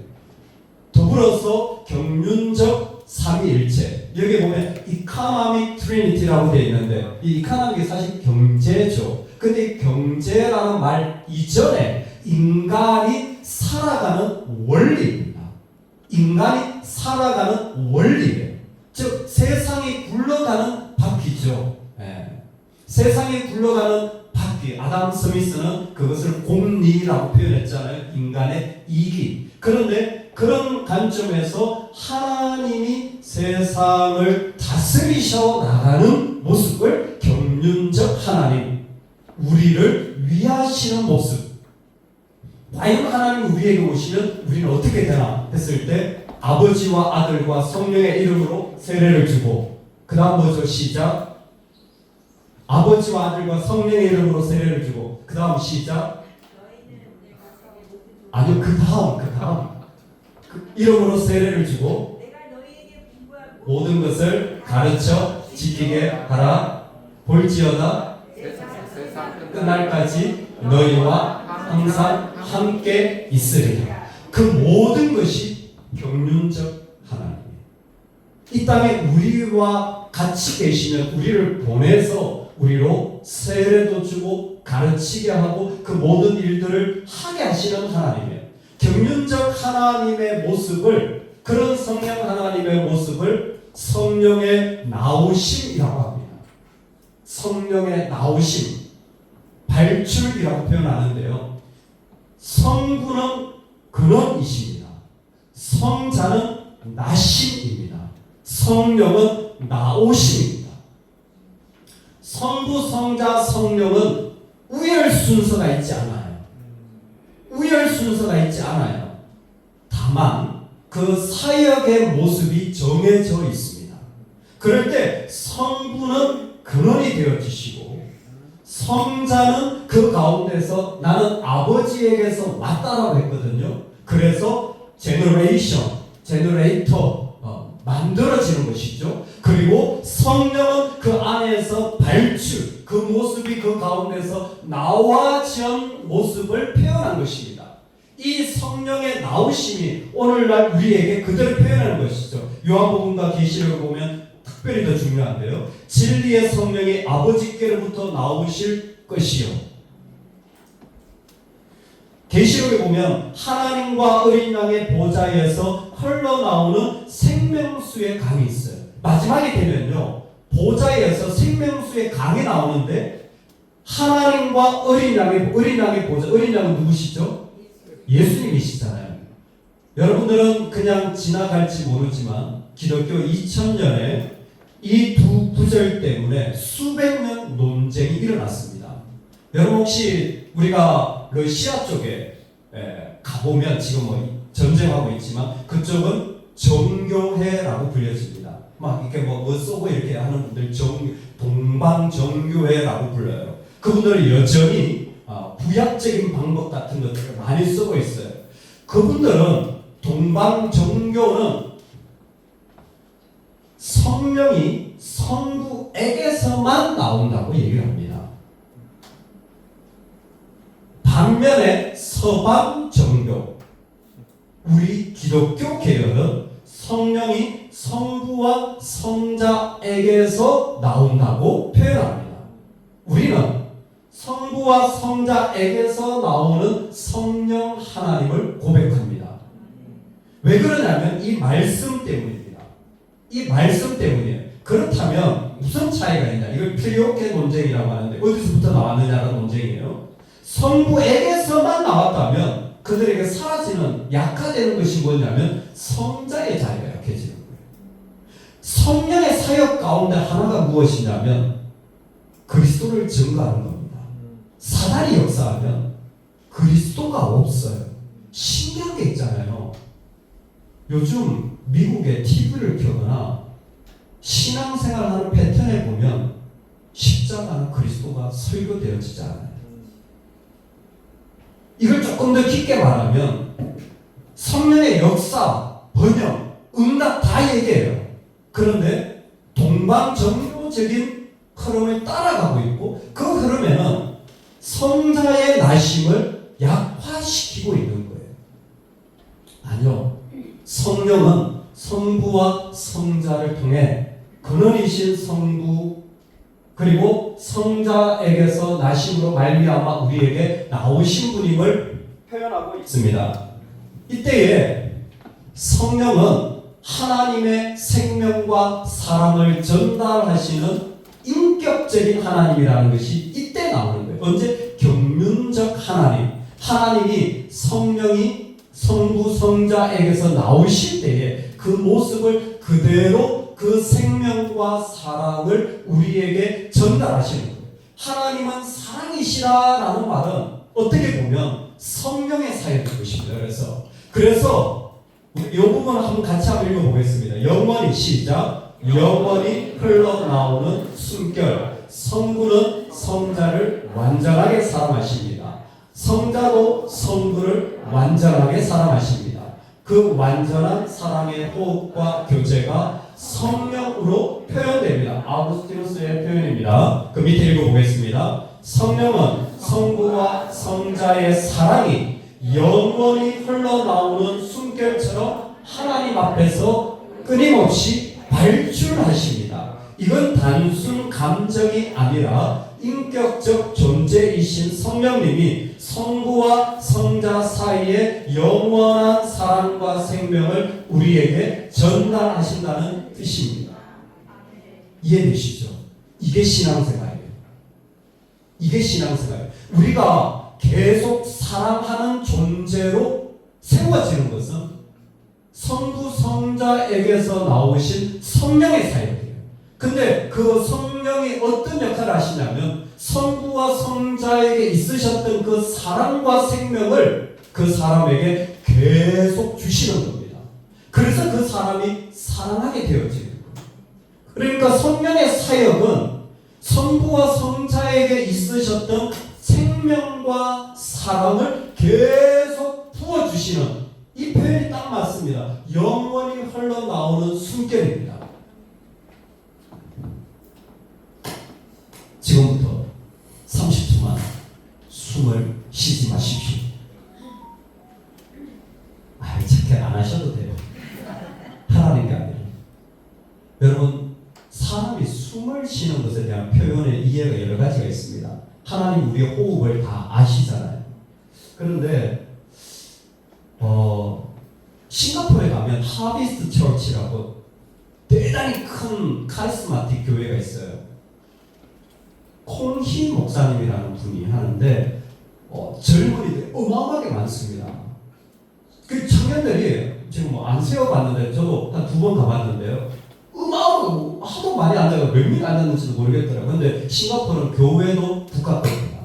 더불어서 경륜적 삼위일체, 여기 보면 이카노믹 트리니티라고 되어 있는데 이 이카노믹이 사실 경제죠. 근데 경제라는 말 이전에 인간이 살아가는 원리입니다. 인간이 살아가는 원리예요. 즉 세상이 굴러가는 바퀴죠. 세상이 굴러가는 바퀴. 아담 스미스는 그것을 공리라고 표현했잖아요. 인간의 이기. 그런데 그런 관점에서 하나님이 세상을 다스리셔 나가는 모습을 경륜적 하나님, 우리를 위하시는 모습. 과연 하나님이 우리에게 오시면 우리는 어떻게 되나 했을 때 아버지와 아들과 성령의 이름으로 세례를 주고, 그 다음 뭐죠? 시작. 아버지와 아들과 성령의 이름으로 세례를 주고, 그 다음 시작. 아니요, 그 다음 그 이름으로 세례를 주고 모든 것을 가르쳐 지키게 하라. 볼지어다 끝날까지 너희와 항상 함께 있으리라. 그 모든 것이 경륜적 하나님이에요. 이 땅에 우리와 같이 계시면 우리를 보내서 우리로 세례도 주고 가르치게 하고 그 모든 일들을 하게 하시는 하나님이에요. 경륜적 하나님의 모습을, 그런 성령 하나님의 모습을 성령의 나오심이라고 합니다. 성령의 나오심, 발출이라고 표현하는데요. 성부는 근원이십니다. 성자는 나심입니다. 성령은 나오심입니다. 성부, 성자, 성령은 우열 순서가 있지 않아요. 우열 순서가 있지 않아요. 다만 그 사역의 모습이 정해져 있습니다. 그럴 때 성부는 근원이 되어지시고 성자는 그 가운데서 나는 아버지에게서 왔다라고 했거든요. 그래서 제너레이터 만들어지는 것이죠. 그리고 성령은 그 안에서 발출, 그 모습이 그 가운데서 나와진 모습을 표현한 것입니다. 이 성령의 나오심이 오늘날 우리에게 그대로 표현하는 것이죠. 요한복음과 계시록을 보면 특별히 더 중요한데요. 진리의 성령이 아버지께로부터 나오실 것이요. 계시록에 보면 하나님과 어린 양의 보좌에서 흘러나오는 생명수의 강이 있어요. 마지막에 되면요, 보좌에서 생명수의 강이 나오는데 하나님과 어린 양의 보좌, 어린 양은 누구시죠? 예수님이시잖아요. 여러분들은 그냥 지나갈지 모르지만 기독교 2000년에 이 두 구절 때문에 수백 년 논쟁이 일어났습니다. 여러분 혹시 우리가 러시아 쪽에 가보면 지금 뭐 전쟁하고 있지만 그쪽은 정교회라고 불려집니다. 막 이렇게 뭐 쏘고 이렇게 하는 분들 동방정교회라고 불러요. 그분들은 여전히 부약적인 방법 같은 것들을 많이 쓰고 있어요. 그분들은 동방정교는 성령이 성부에게서만 나온다고 얘기를 합니다. 반면에 서방정교, 우리 기독교 계열은 성령이 성부와 성자에게서 나온다고 표현합니다. 우리는 성부와 성자에게서 나오는 성령 하나님을 고백합니다. 왜 그러냐면 이 말씀 때문입니다. 이 말씀 때문이에요. 그렇다면 무슨 차이가 있냐? 이걸 필요케 논쟁이라고 하는데 어디서부터 나왔느냐라는 논쟁이에요. 성부에게서만 나왔다면 그들에게 사라지는 약화되는 것이 뭐냐면 성자의 자리가 약해지는 거예요. 성령의 사역 가운데 하나가 무엇이냐면 그리스도를 증거하는 겁니다. 사단이 역사하면 그리스도가 없어요. 신기한 게 있잖아요. 요즘 미국의 TV를 켜거나 신앙생활하는 패턴에 보면 십자가나 그리스도가 설교되어지지 않아요. 이걸 조금 더 깊게 말하면 성령의 역사, 번영, 응답 다 얘기해요. 그런데 동방정교적인 흐름을 따라가고 있고 그 흐름에는 성자의 나심을 약화시키고 있는 거예요. 아니요. 성령은 성부와 성자를 통해 근원이신 성부 그리고 성자에게서 나심으로 말미암아 우리에게 나오신 분임을 표현하고 있습니다. 이때에 성령은 하나님의 생명과 사랑을 전달하시는 인격적인 하나님이라는 것이 이때 나오는 거예요. 언제? 경륜적 하나님. 하나님이 성령이 성부 성자에게서 나오실 때에 그 모습을 그대로 그 생명과 사랑을 우리에게 전달하시는 거예요. 하나님은 사랑이시라라는 말은 어떻게 보면 성령의 사역인 것입니다. 그래서 이 부분을 한번 같이 한번 읽어보겠습니다. 영원히 시작. 영원히 흘러나오는 숨결. 성부는 성자를 완전하게 사랑하십니다. 성자도 성부를 완전하게 사랑하십니다. 그 완전한 사랑의 호흡과 교제가 성령으로 표현됩니다. 아우구스티누스의 표현입니다. 그 밑에 읽어보겠습니다. 성령은 성부와 성자의 사랑이 영원히 흘러나오는 숨결처럼 하나님 앞에서 끊임없이 발출하십니다. 이건 단순 감정이 아니라 인격적 존재이신 성령님이 성부와 성자 사이에 영원한 사랑과 생명을 우리에게 전달하신다는 뜻입니다. 이해되시죠? 이게 신앙생활이에요. 이게 신앙생활이에요. 우리가 계속 사랑하는 존재로 세워지는 것은 성부 성자에게서 나오신 성령의 사역이에요. 근데 그 성령이 어떤 역할을 하시냐면 성부와 성자에게 있으셨던 그 사랑과 생명을 그 사람에게 계속 주시는 겁니다. 그래서 그 사람이 사랑하게 되어지는 거예요. 그러니까 성령의 사역은 성부와 성자에게 있으셨던 생명과 사랑을 계속 부어주시는 이 표현이 딱 맞습니다. 영원히 흘러나오는 숨결입니다. 지금부터 30초만 숨을 쉬지 마십시오. 착해 안 하셔도 돼요. 하라는 게 아니라. 여러분, 사람이 숨을 쉬는 것에 대한 표현의 이해가 여러 가지가 있습니다. 하나님 우리의 호흡을 다 아시잖아요. 그런데 싱가포르에 가면 하비스트 처치라고 대단히 큰 카리스마틱 교회가 있어요. 콩희 목사님이라는 분이 하는데 젊은이들이 어마어마하게 많습니다. 그 청년들이 지금 뭐 안 세워봤는데 저도 한 2번 가봤는데요. 하도 많이 앉아서 몇 명 앉았는지도 모르겠더라고요. 근데 싱가포르는 교회도 국가입니다.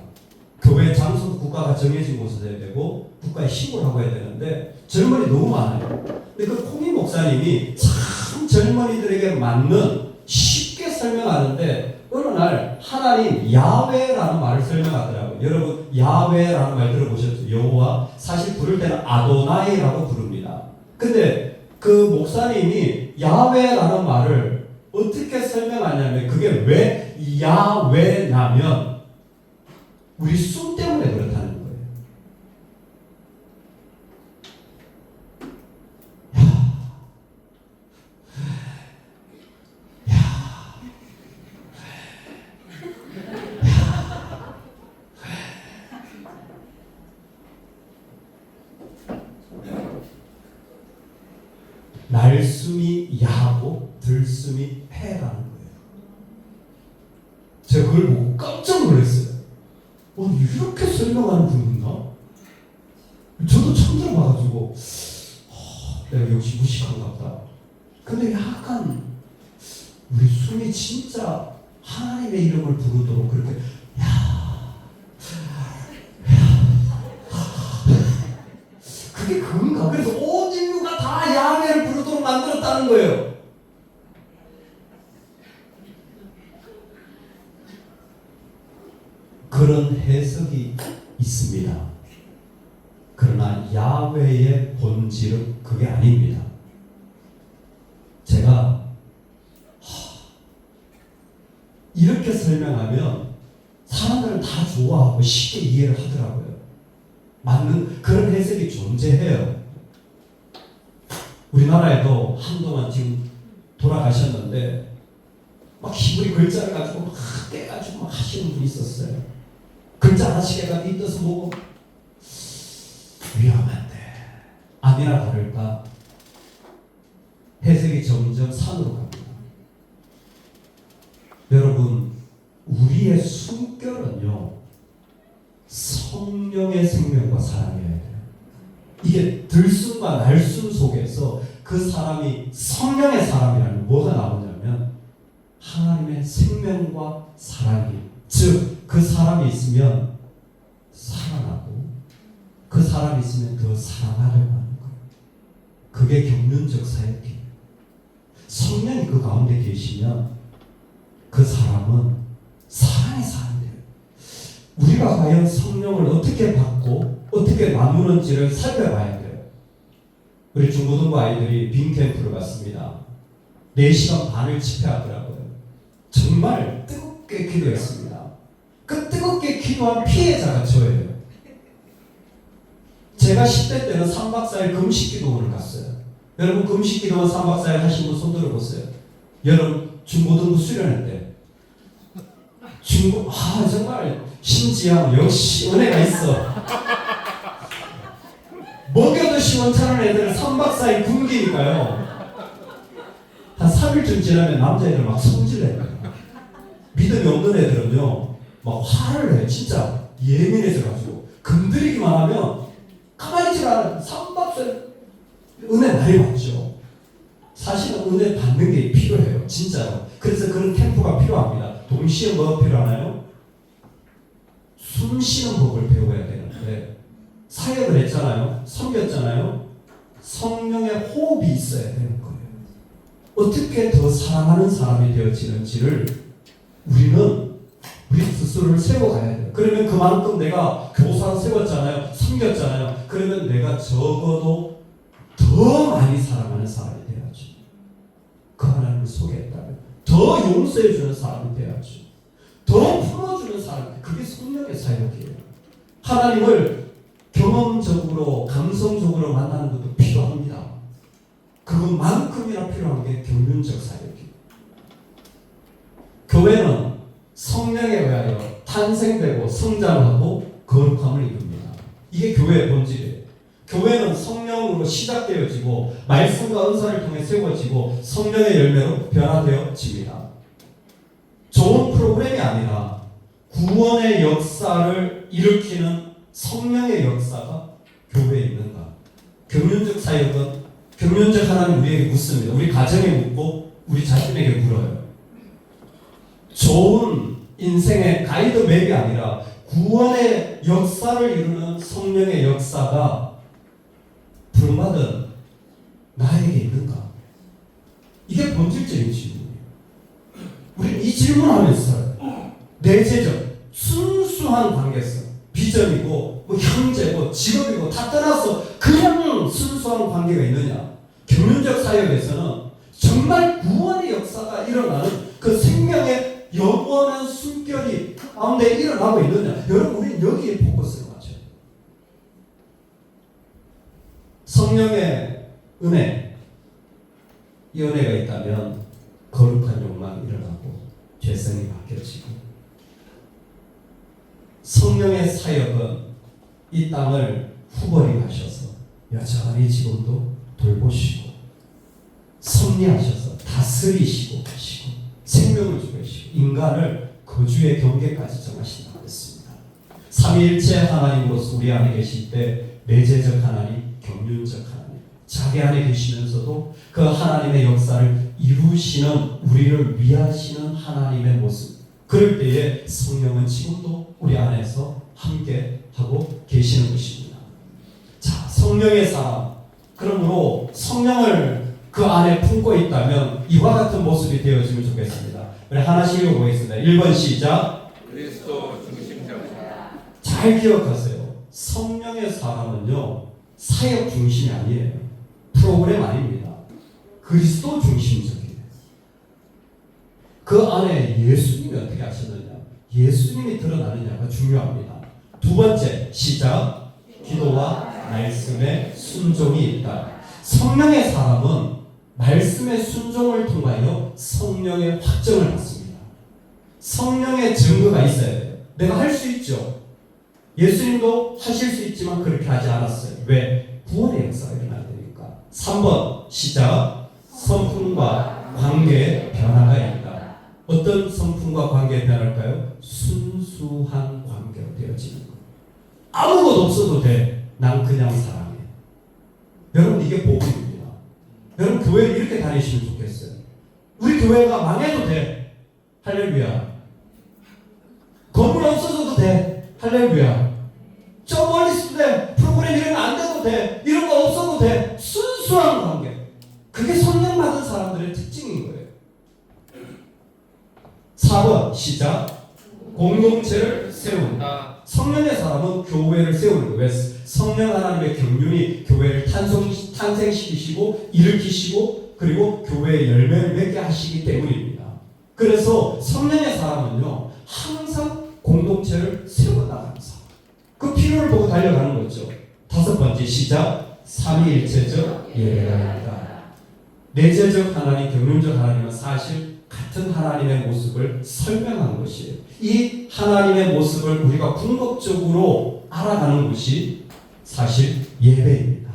교회 장소도 국가가 정해진 곳에 해야 되고 국가에 신고를 하고 해야 되는데 젊은이 너무 많아요. 근데 그 콩희 목사님이 참 젊은이들에게 맞는 쉽게 설명하는데 어느 날 하나님 야훼라는 말을 설명하더라고요. 여러분 야훼라는 말 들어보셨죠? 여호와 사실 부를 때는 아도나이라고 부릅니다. 근데 그 목사님이 야훼라는 말을 어떻게 설명하냐면 그게 왜 야훼냐면 우리 숨 때문에 그렇다는 거예요. 날숨이 야고 들숨이 해라는 거예요. 제가 그걸 보고 깜짝 놀랐어요. 이렇게 설명하는 분이 있나? 저도 처음 들어봐가지고 내가 역시 무식한가 보다. 근데 약간 우리 숨이 진짜 하나님의 이름을 부르도록 그렇게 그게 그건가? 그래서 온 인류가 다 야훼를 부르도록 만들었다는 거예요. 그런 해석이 있습니다. 그러나 야훼의 본질은 그게 아닙니다. 제가 이렇게 설명하면 사람들은 다 좋아하고 쉽게 이해를 하더라고요. 맞는 그런 해석이 존재해요. 우리나라에도 한동안 지금 돌아가셨는데 막 히브리 글자를 가지고 막 깨가지고 막 하시는 분이 있었어요. 글자 하나씩 해가지고 이 뜻은 뭐고 위험한데 아니나 다를까 해석이 점점 산으로 갑니다. 여러분 우리의 숨결은요 성령의 생명과 사랑이어야 돼요. 이게 들숨과 날숨 속에서 그 사람이 성령의 사람이라면 뭐가 나오냐면 하나님의 생명과 사랑이, 즉 그 사람이 있으면 살아나고 그 사람이 있으면 더 사랑하려고 하는 거예요. 그게 경륜적 사역이에요. 성령이 그 가운데 계시면 그 사람은 사랑의 사람이 돼요. 우리가 과연 성령을 어떻게 받고 어떻게 나누는지를 살펴봐야 돼요. 우리 중고등부 아이들이 빈캠프를 갔습니다. 4시간 반을 집회하더라고요. 정말 뜨겁게 기도했습니다. 그 뜨겁게 기도한 피해자가 저예요. 제가 10대 때는 3박 4일 금식기도원을 갔어요. 여러분 금식기도원 3박 4일 하신 분 손 들어보세요. 여러분 중고등부 수련회 때 정말 신지양 역시 은혜가 있어. 먹여도 시원찮은 애들은 3박 4일 굶기니까요. 한 3일쯤 지나면 남자애들 막 성질내요. 믿음이 없는 애들은요 막 화를 내. 진짜 예민해져가지고 건드리기만 하면 가만히 있지 않아요. 3박 4일 은혜 많이 받죠. 사실은 은혜 받는 게 필요해요. 진짜로. 그래서 그런 캠프가 필요합니다. 동시에 뭐가 필요하나요? 숨 쉬는 법을 배워야 되는데 사역을 했잖아요. 섬겼잖아요. 성령의 호흡이 있어야 되는 거예요. 어떻게 더 사랑하는 사람이 되어지는지를 우리 스스로를 세워가야 돼요. 그러면 그만큼 내가 교사로 세웠잖아요. 섬겼잖아요. 그러면 내가 적어도 더 많이 사랑하는 사람이 돼야죠. 그 하나님을 소개했다면 더 용서해주는 사람이 돼야죠. 더 풀어주는 사람, 그게 성령의 사역이에요. 하나님을 경험적으로 감성적으로 만나는 것도 필요합니다. 그것만큼이나 필요한 게 경륜적 사역이에요. 교회는 성령에 의하여 탄생되고 성장하고 거룩함을 이룹니다. 이게 교회의 본질이에요. 교회는 성령으로 시작되어지고 말씀과 은사를 통해 세워지고 성령의 열매로 변화되어집니다. 좋은 프로그램이 아니라 구원의 역사를 일으키는 성령의 역사가 교회에 있는가? 경륜적 사역은 경륜적 하나님 우리에게 묻습니다. 우리 가정에 묻고 우리 자신에게 물어요. 좋은 인생의 가이드맵이 아니라 구원의 역사를 이루는 성령의 역사가 부름받은 나에게 있는가? 이게 본질적인 질문이에요. 우리는 이 질문하면서 내재적, 순수한 관계성, 비전이고 뭐 형제고 직업이고 다 떠나서 그냥 순수한 관계가 있느냐? 경륜적 사역에서는 정말 구원의 역사가 일어나는 그 생명의 영원한 숨결이 가운데 일어나고 있느냐? 여러분, 우리는 여기에 포커스를 맞춰요. 성령의 은혜, 이 은혜가 있다면 거룩한 욕망이 일어나고 죄성이 바뀌어지고, 성령의 사역은 이 땅을 후벌이하셔서 여전히 지금도 돌보시고 섭리하셔서 다스리시고 하시고 생명을 주시고 인간을 거주의 경계까지 정하신다고 했습니다. 삼위일체 하나님으로서 우리 안에 계실 때 내재적 하나님, 경륜적 하나님, 자기 안에 계시면서도 그 하나님의 역사를 이루시는, 우리를 위하시는 하나님의 모습, 그럴 때에 성령은 지금도 우리 안에서 함께 하고 계시는 것입니다. 자, 성령의 사람, 그러므로 성령을 그 안에 품고 있다면 이와 같은 모습이 되어지면 좋겠습니다. 우리 하나씩 읽어보겠습니다. 1번 시작. 그리스도 중심적. 잘 기억하세요. 성령의 사람은요, 사역 중심이 아니에요. 프로그램 아닙니다. 그리스도 중심적이에요. 그 안에 예수님이 어떻게 하셨느냐, 예수님이 드러나느냐가 중요합니다. 두 번째, 시작. 기도와 말씀에 순종이 있다. 성령의 사람은 말씀의 순종을 통하여 성령의 확정을 받습니다. 성령의 증거가 있어야 돼요. 내가 할 수 있죠. 예수님도 하실 수 있지만 그렇게 하지 않았어요. 왜? 구원의 역사가 일어나야 되니까. 3번 시작. 성품과 관계의 변화가 있다. 어떤 성품과 관계의 변화일까요? 순수한 관계가 되어지는 것. 아무것도 없어도 돼. 난 그냥 사랑해. 여러분, 이게 복음입니다. 여러분, 교회를 이렇게 다니시면 좋겠어요. 우리 교회가 망해도 돼. 할렐루야. 건물 없어져도 돼. 할렐루야. 저 멀리 있어도 돼. 프로그램 이런 거 안 돼도 돼. 이런 거 없어도 돼. 순수한 관계. 그게 성령 받은 사람들의 특징인 거예요. 4번 시작. 공동체를 세운다. 성령의 사람은 교회를 세우는 거예요. 왜? 성령 하나님의 경륜이 교회를 탄생시키시고 일으키시고 그리고 교회의 열매를 맺게 하시기 때문입니다. 그래서 성령의 사람은요, 항상 공동체를 세워나가는 사람. 그 필요를 보고 달려가는 거죠. 5번째 시작. 삼위일체적 예배입니다. 내재적 하나님, 경륜적 하나님은 사실 같은 하나님의 모습을 설명하는 것이에요. 이 하나님의 모습을 우리가 궁극적으로 알아가는 것이 사실 예배입니다.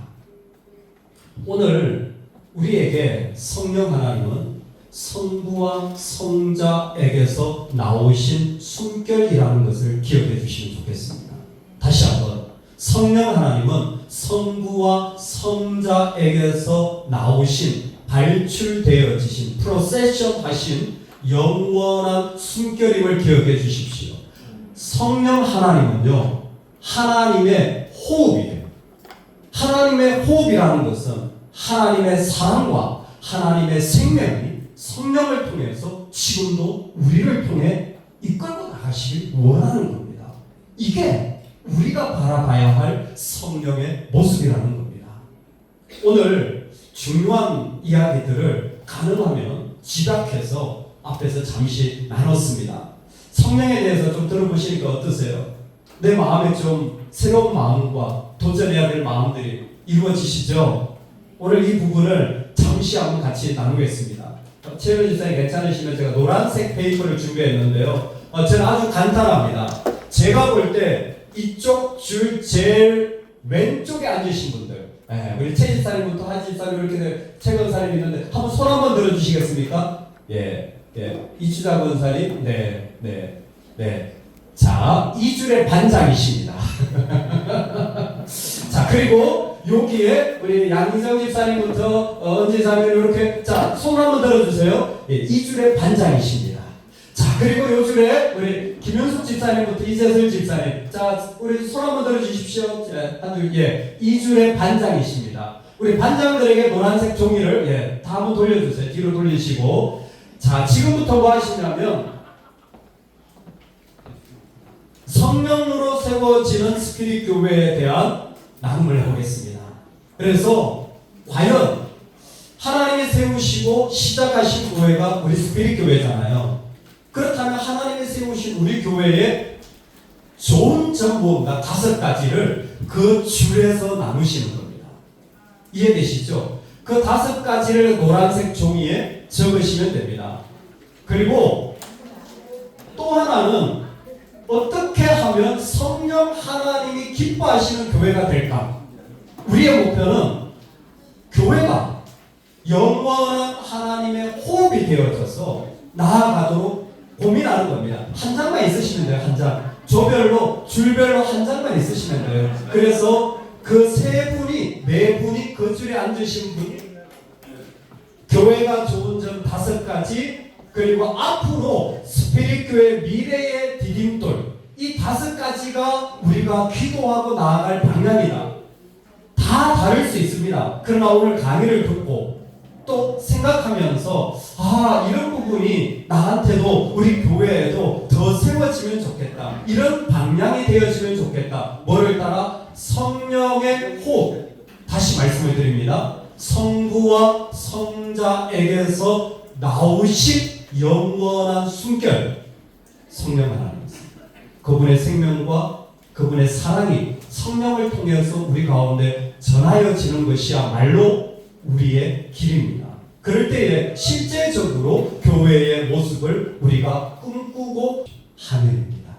오늘 우리에게 성령 하나님은 성부와 성자에게서 나오신 숨결이라는 것을 기억해 주시면 좋겠습니다. 다시 한번, 성령 하나님은 성부와 성자에게서 나오신, 발출되어지신, 프로세션 하신 영원한 숨결임을 기억해 주십시오. 성령 하나님은요, 하나님의 호흡이에요. 하나님의 호흡이라는 것은 하나님의 사랑과 하나님의 생명이 성령을 통해서 지금도 우리를 통해 이끌고 나가시길 원하는 겁니다. 이게 우리가 바라봐야 할 성령의 모습이라는 겁니다. 오늘 중요한 이야기들을 가능하면 집약해서 앞에서 잠시 나눴습니다. 성령에 대해서 좀 들어보시니까 어떠세요? 내 마음에 좀 새로운 마음과 도전해야 될 마음들이 이루어지시죠? 오늘 이 부분을 잠시 한번 같이 나누겠습니다. 최현 집사님 괜찮으시면 제가 노란색 페이퍼를 준비했는데요. 저는 아주 간단합니다. 제가 볼 때 이쪽 줄 제일 왼쪽에 앉으신 분들, 우리 최 집사님부터 한 집사님 이렇게 최 권사님 있는데 한번 손 한번 들어주시겠습니까? 이주자 권사님, 네. 자, 이 줄의 반장이십니다. 자, 그리고 여기에 우리 양희정 집사님부터 은지 집사님 이렇게 자, 손 한번 들어주세요. 이 줄의 반장이십니다. 자, 그리고 요 줄에 우리 김윤숙 집사님부터 이재슬 집사님, 자, 우리 손 한번 들어주십시오. 이 줄의 반장이십니다. 우리 반장들에게 노란색 종이를 다 한번 돌려주세요. 뒤로 돌리시고, 자, 지금부터 뭐 하시냐면 성령으로 세워지는 스피릿 교회에 대한 나눔을 해보겠습니다. 그래서 과연 하나님이 세우시고 시작하신 교회가 우리 스피릿 교회잖아요. 그렇다면 하나님이 세우신 우리 교회의 좋은 점 무언가 5가지를 그 줄에서 나누시는 겁니다. 이해되시죠? 그 5가지를 노란색 종이에 적으시면 됩니다. 그리고 또 하나는 어떻게 하면 성령 하나님이 기뻐하시는 교회가 될까? 우리의 목표는 교회가 영원한 하나님의 호흡이 되어져서 나아가도록 고민하는 겁니다. 한 장만 있으시면 돼요. 한 장. 조별로 줄별로 한 장만 있으시면 돼요. 그래서 그 네 분이 그 줄에 앉으신 분, 교회가 좋은 점 5가지, 그리고 앞으로 스피릿교회 미래의 디딤돌, 이 5가지가 우리가 기도하고 나아갈 방향이다. 다 다를 수 있습니다. 그러나 오늘 강의를 듣고 또 생각하면서 이런 부분이 나한테도 우리 교회에도 더 세워지면 좋겠다. 이런 방향이 되어지면 좋겠다. 뭐를 따라? 성령의 호흡. 다시 말씀을 드립니다. 성부와 성자에게서 나오신 영원한 숨결, 성령 하나님이십니다. 그분의 생명과 그분의 사랑이 성령을 통해서 우리 가운데 전하여지는 것이야말로 우리의 길입니다. 그럴 때에 실제적으로 교회의 모습을 우리가 꿈꾸고 하늘입니다.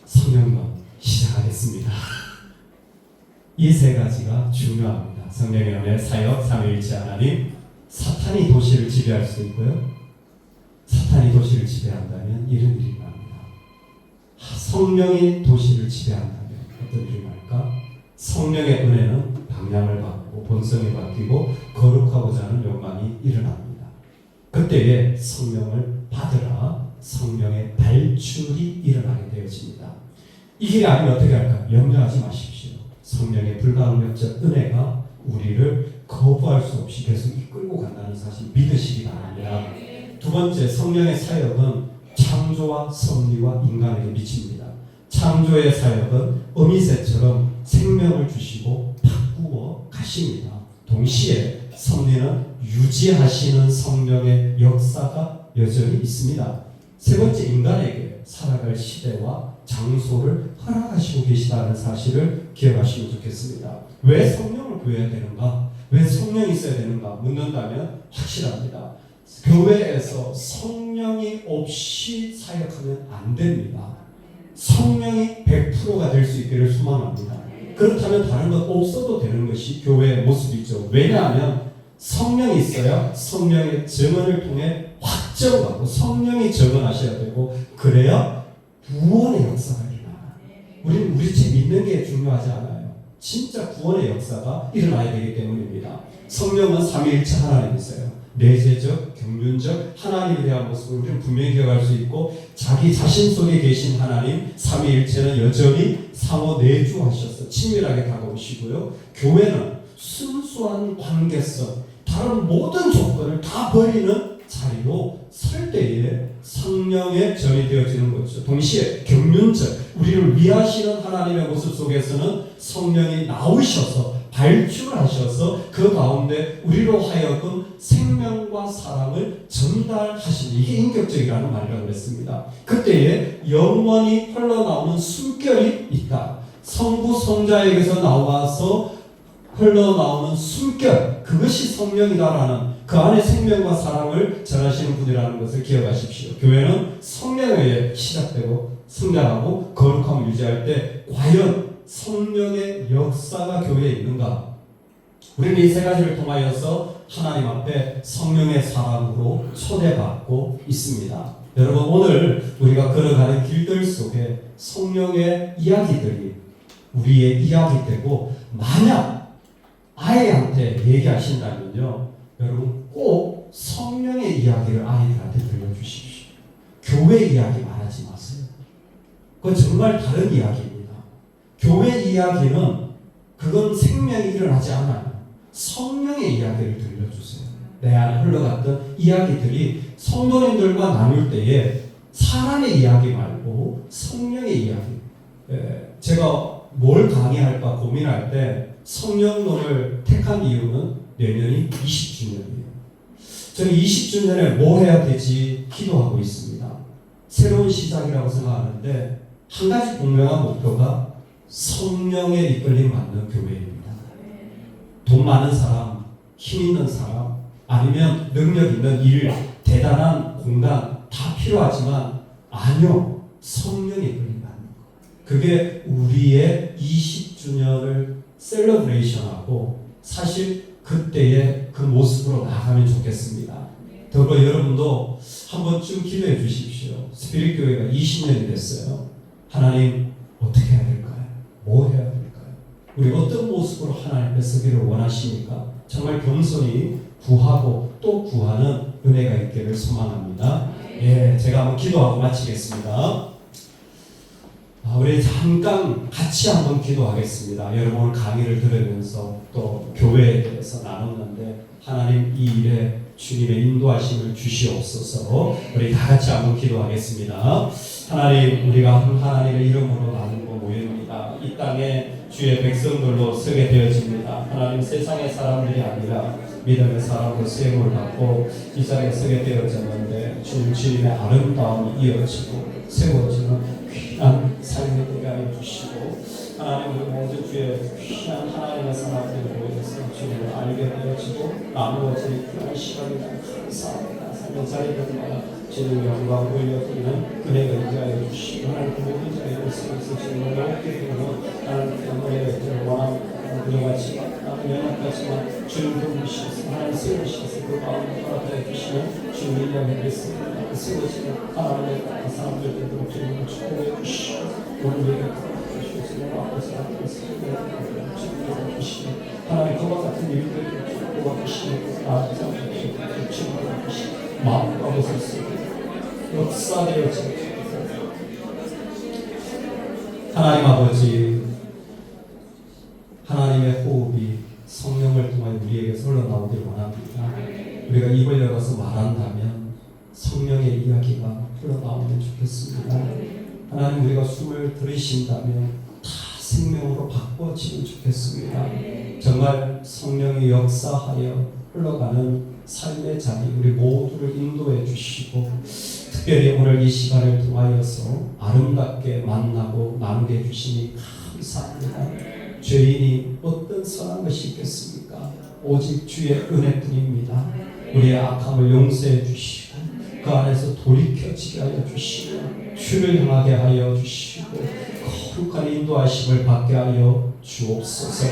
성령론 시작하겠습니다. 이 3가지가 중요합니다. 성령의 은혜, 사역, 삼위일체 하나님. 사탄이 도시를 지배할 수 있고요. 사탄이 도시를 지배한다면 이런 일이 납니다. 성령이 도시를 지배한다면 어떤 일이 날까? 성령의 은혜는 방향을 바꾸고 본성이 바뀌고 거룩하고자 하는 욕망이 일어납니다. 그때에 성령을 받으라, 성령의 발출이 일어나게 되어집니다. 이 길이 아니면 어떻게 할까? 염려하지 마십시오. 성령의 불가항력적 은혜가 우리를 거부할 수 없이 계속 이끌고 간다는 사실 믿으시기 바랍니다. 2번째, 성령의 사역은 창조와 섭리와 인간에게 미칩니다. 창조의 사역은 어미새처럼 생명을 주시고 바꾸어 가십니다. 동시에 섭리는 유지하시는 성령의 역사가 여전히 있습니다. 3번째, 인간에게 살아갈 시대와 장소를 허락하시고 계시다는 사실을 기억하시면 좋겠습니다. 왜 성령을 구해야 되는가? 왜 성령이 있어야 되는가? 묻는다면 확실합니다. 교회에서 성령이 없이 사역하면 안 됩니다. 성령이 100%가 될 수 있기를 소망합니다. 그렇다면 다른 것 없어도 되는 것이 교회의 모습이죠. 왜냐하면 성령이 있어야 성령의 증언을 통해 확정하고 성령이 증언하셔야 되고, 그래야 구원의 역사가 일어나요. 우리는 우리 믿는 게 중요하지 않아요. 진짜 구원의 역사가 일어나야 되기 때문입니다. 성령은 삼위일체 하나님이세요. 내재적, 경륜적 하나님에 대한 모습을 우리는 분명히 기억할 수 있고, 자기 자신 속에 계신 하나님 삼위일체는 여전히 상호 내주하셔서 친밀하게 다가오시고요. 교회는 순수한 관계성, 다른 모든 조건을 다 버리는 자리로 설 때에 성령의 전이 되어지는 거죠. 동시에 경륜적, 우리를 위하시는 하나님의 모습 속에서는 성령이 나오셔서 발출하셔서 그 가운데 우리로 하여금 생명과 사랑을 전달하시는, 이게 인격적이라는 말이라고 그랬습니다. 그때에 영원히 흘러나오는 숨결이 있다. 성부 성자에게서 나와서 흘러나오는 숨결, 그것이 성령이다라는 그 안에 생명과 사랑을 전하시는 분이라는 것을 기억하십시오. 교회는 성령에 의해 시작되고 성장하고 거룩함을 유지할 때 과연 성령의 역사가 교회에 있는가? 우리는 이 세 가지를 통하여서 하나님 앞에 성령의 사랑으로 초대받고 있습니다. 여러분, 오늘 우리가 걸어가는 길들 속에 성령의 이야기들이 우리의 이야기되고, 만약 아이한테 얘기하신다면요, 여러분 꼭 성령의 이야기를 아이들한테 들려주십시오. 교회 이야기 말하지 마세요. 그건 정말 다른 이야기입니다. 교회 이야기는 그건 생명이 일어나지 않아요. 성령의 이야기를 들려주세요. 내 안에 흘러갔던 이야기들이 성도님들과 나눌 때에 사람의 이야기 말고 성령의 이야기. 제가 뭘 강의할까 고민할 때 성령론을 택한 이유는 내년이 20주년이에요. 저는 20주년에 뭐 해야 되지 기도하고 있습니다. 새로운 시작이라고 생각하는데 한 가지 분명한 목표가 성령의 이끌림 받는 교회입니다. 돈 많은 사람, 힘 있는 사람, 아니면 능력 있는 일, 대단한 공간 다 필요하지만 아니요, 성령의 이끌림 받는 거. 그게 우리의 20주년을 셀러브레이션하고 사실 그때의 그 모습으로 나가면 좋겠습니다. 더불어 여러분도 한 번쯤 기도해 주십시오. 스피릿 교회가 20년이 됐어요. 하나님 어떻게 해야 될까요? 뭐 해야 될까요? 우리 어떤 모습으로 하나님 앞에 서기를 원하십니까? 정말 겸손히 구하고 또 구하는 은혜가 있기를 소망합니다. 예, 제가 한번 기도하고 마치겠습니다. 우리 잠깐 같이 한번 기도하겠습니다. 여러분 오늘 강의를 들으면서 또 교회에 대해서 나눴는데 하나님 이 일에 주님의 인도하심을 주시옵소서. 우리 다 같이 한번 기도하겠습니다. 하나님, 우리가 하나님의 이름으로 나누고 모입니다. 이 땅에 주의 백성들로 서게 되어집니다. 하나님, 세상의 사람들이 아니라 믿음의 사람으로 세움을 받고 이 자리에 서게 되어졌는데 주님의 아름다움이 이어지고 세워지는 귀한 삶이 되게 하여 주시고, 하나님, 우리 모두 주의 귀한 하나님의 사람들이 모여서 주님을 알게 되어지고 나누어질 귀한 시간이다. 감사합니다. 삶의 자리들마다 주님의 영광 올려드리는 은혜가 있게 하여 주시고, 하나님 그 모든 자리를 쓰면서 주님을 얻게 되는 하나님 그 은혜를 원합니다. 그러같이 나는 연약하지만 주님 도우시서 하나님 세우시서 그 마음을 허락하여 주시면 주님을 인정하겠습니다. 세워지는 하나님의 사람들 되도록 주님을 축복해 주시고 오늘 예배 주시고 앞에서 축복해 주시고 하나님 그와 같은 일들을 축복해 주시고 나아가서 축복해 주시고 마음 가운데서 쓰고 역사되어지고 하나님 아버지, 하나님의 호흡이 성령을 통해 우리에게 흘러나오길 원합니다. 우리가 입을 열어서 말한다면 성령의 이야기가 흘러나오면 좋겠습니다. 하나님, 우리가 숨을 들이신다면 다 생명으로 바꿔지면 좋겠습니다. 정말 성령이 역사하여 흘러가는 삶의 자리 우리 모두를 인도해 주시고 특별히 오늘 이 시간을 통하여서 아름답게 만나고 나누게 해주시니 감사합니다. 죄인이 어떤 선한 것이 있겠습니까? 오직 주의 은혜뿐입니다. 우리의 악함을 용서해 주시고 그 안에서 돌이켜지게 하여 주시고 주를 향하게 하여 주시고 거룩한 인도하심을 받게 하여 주옵소서.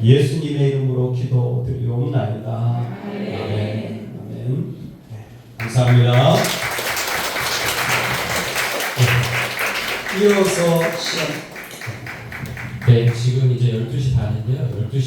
예수님의 이름으로 기도드리옵나이다. 아멘. 아멘. 감사합니다. 이어서 시간. 네, 지금 이제 12시 반인데요. 12시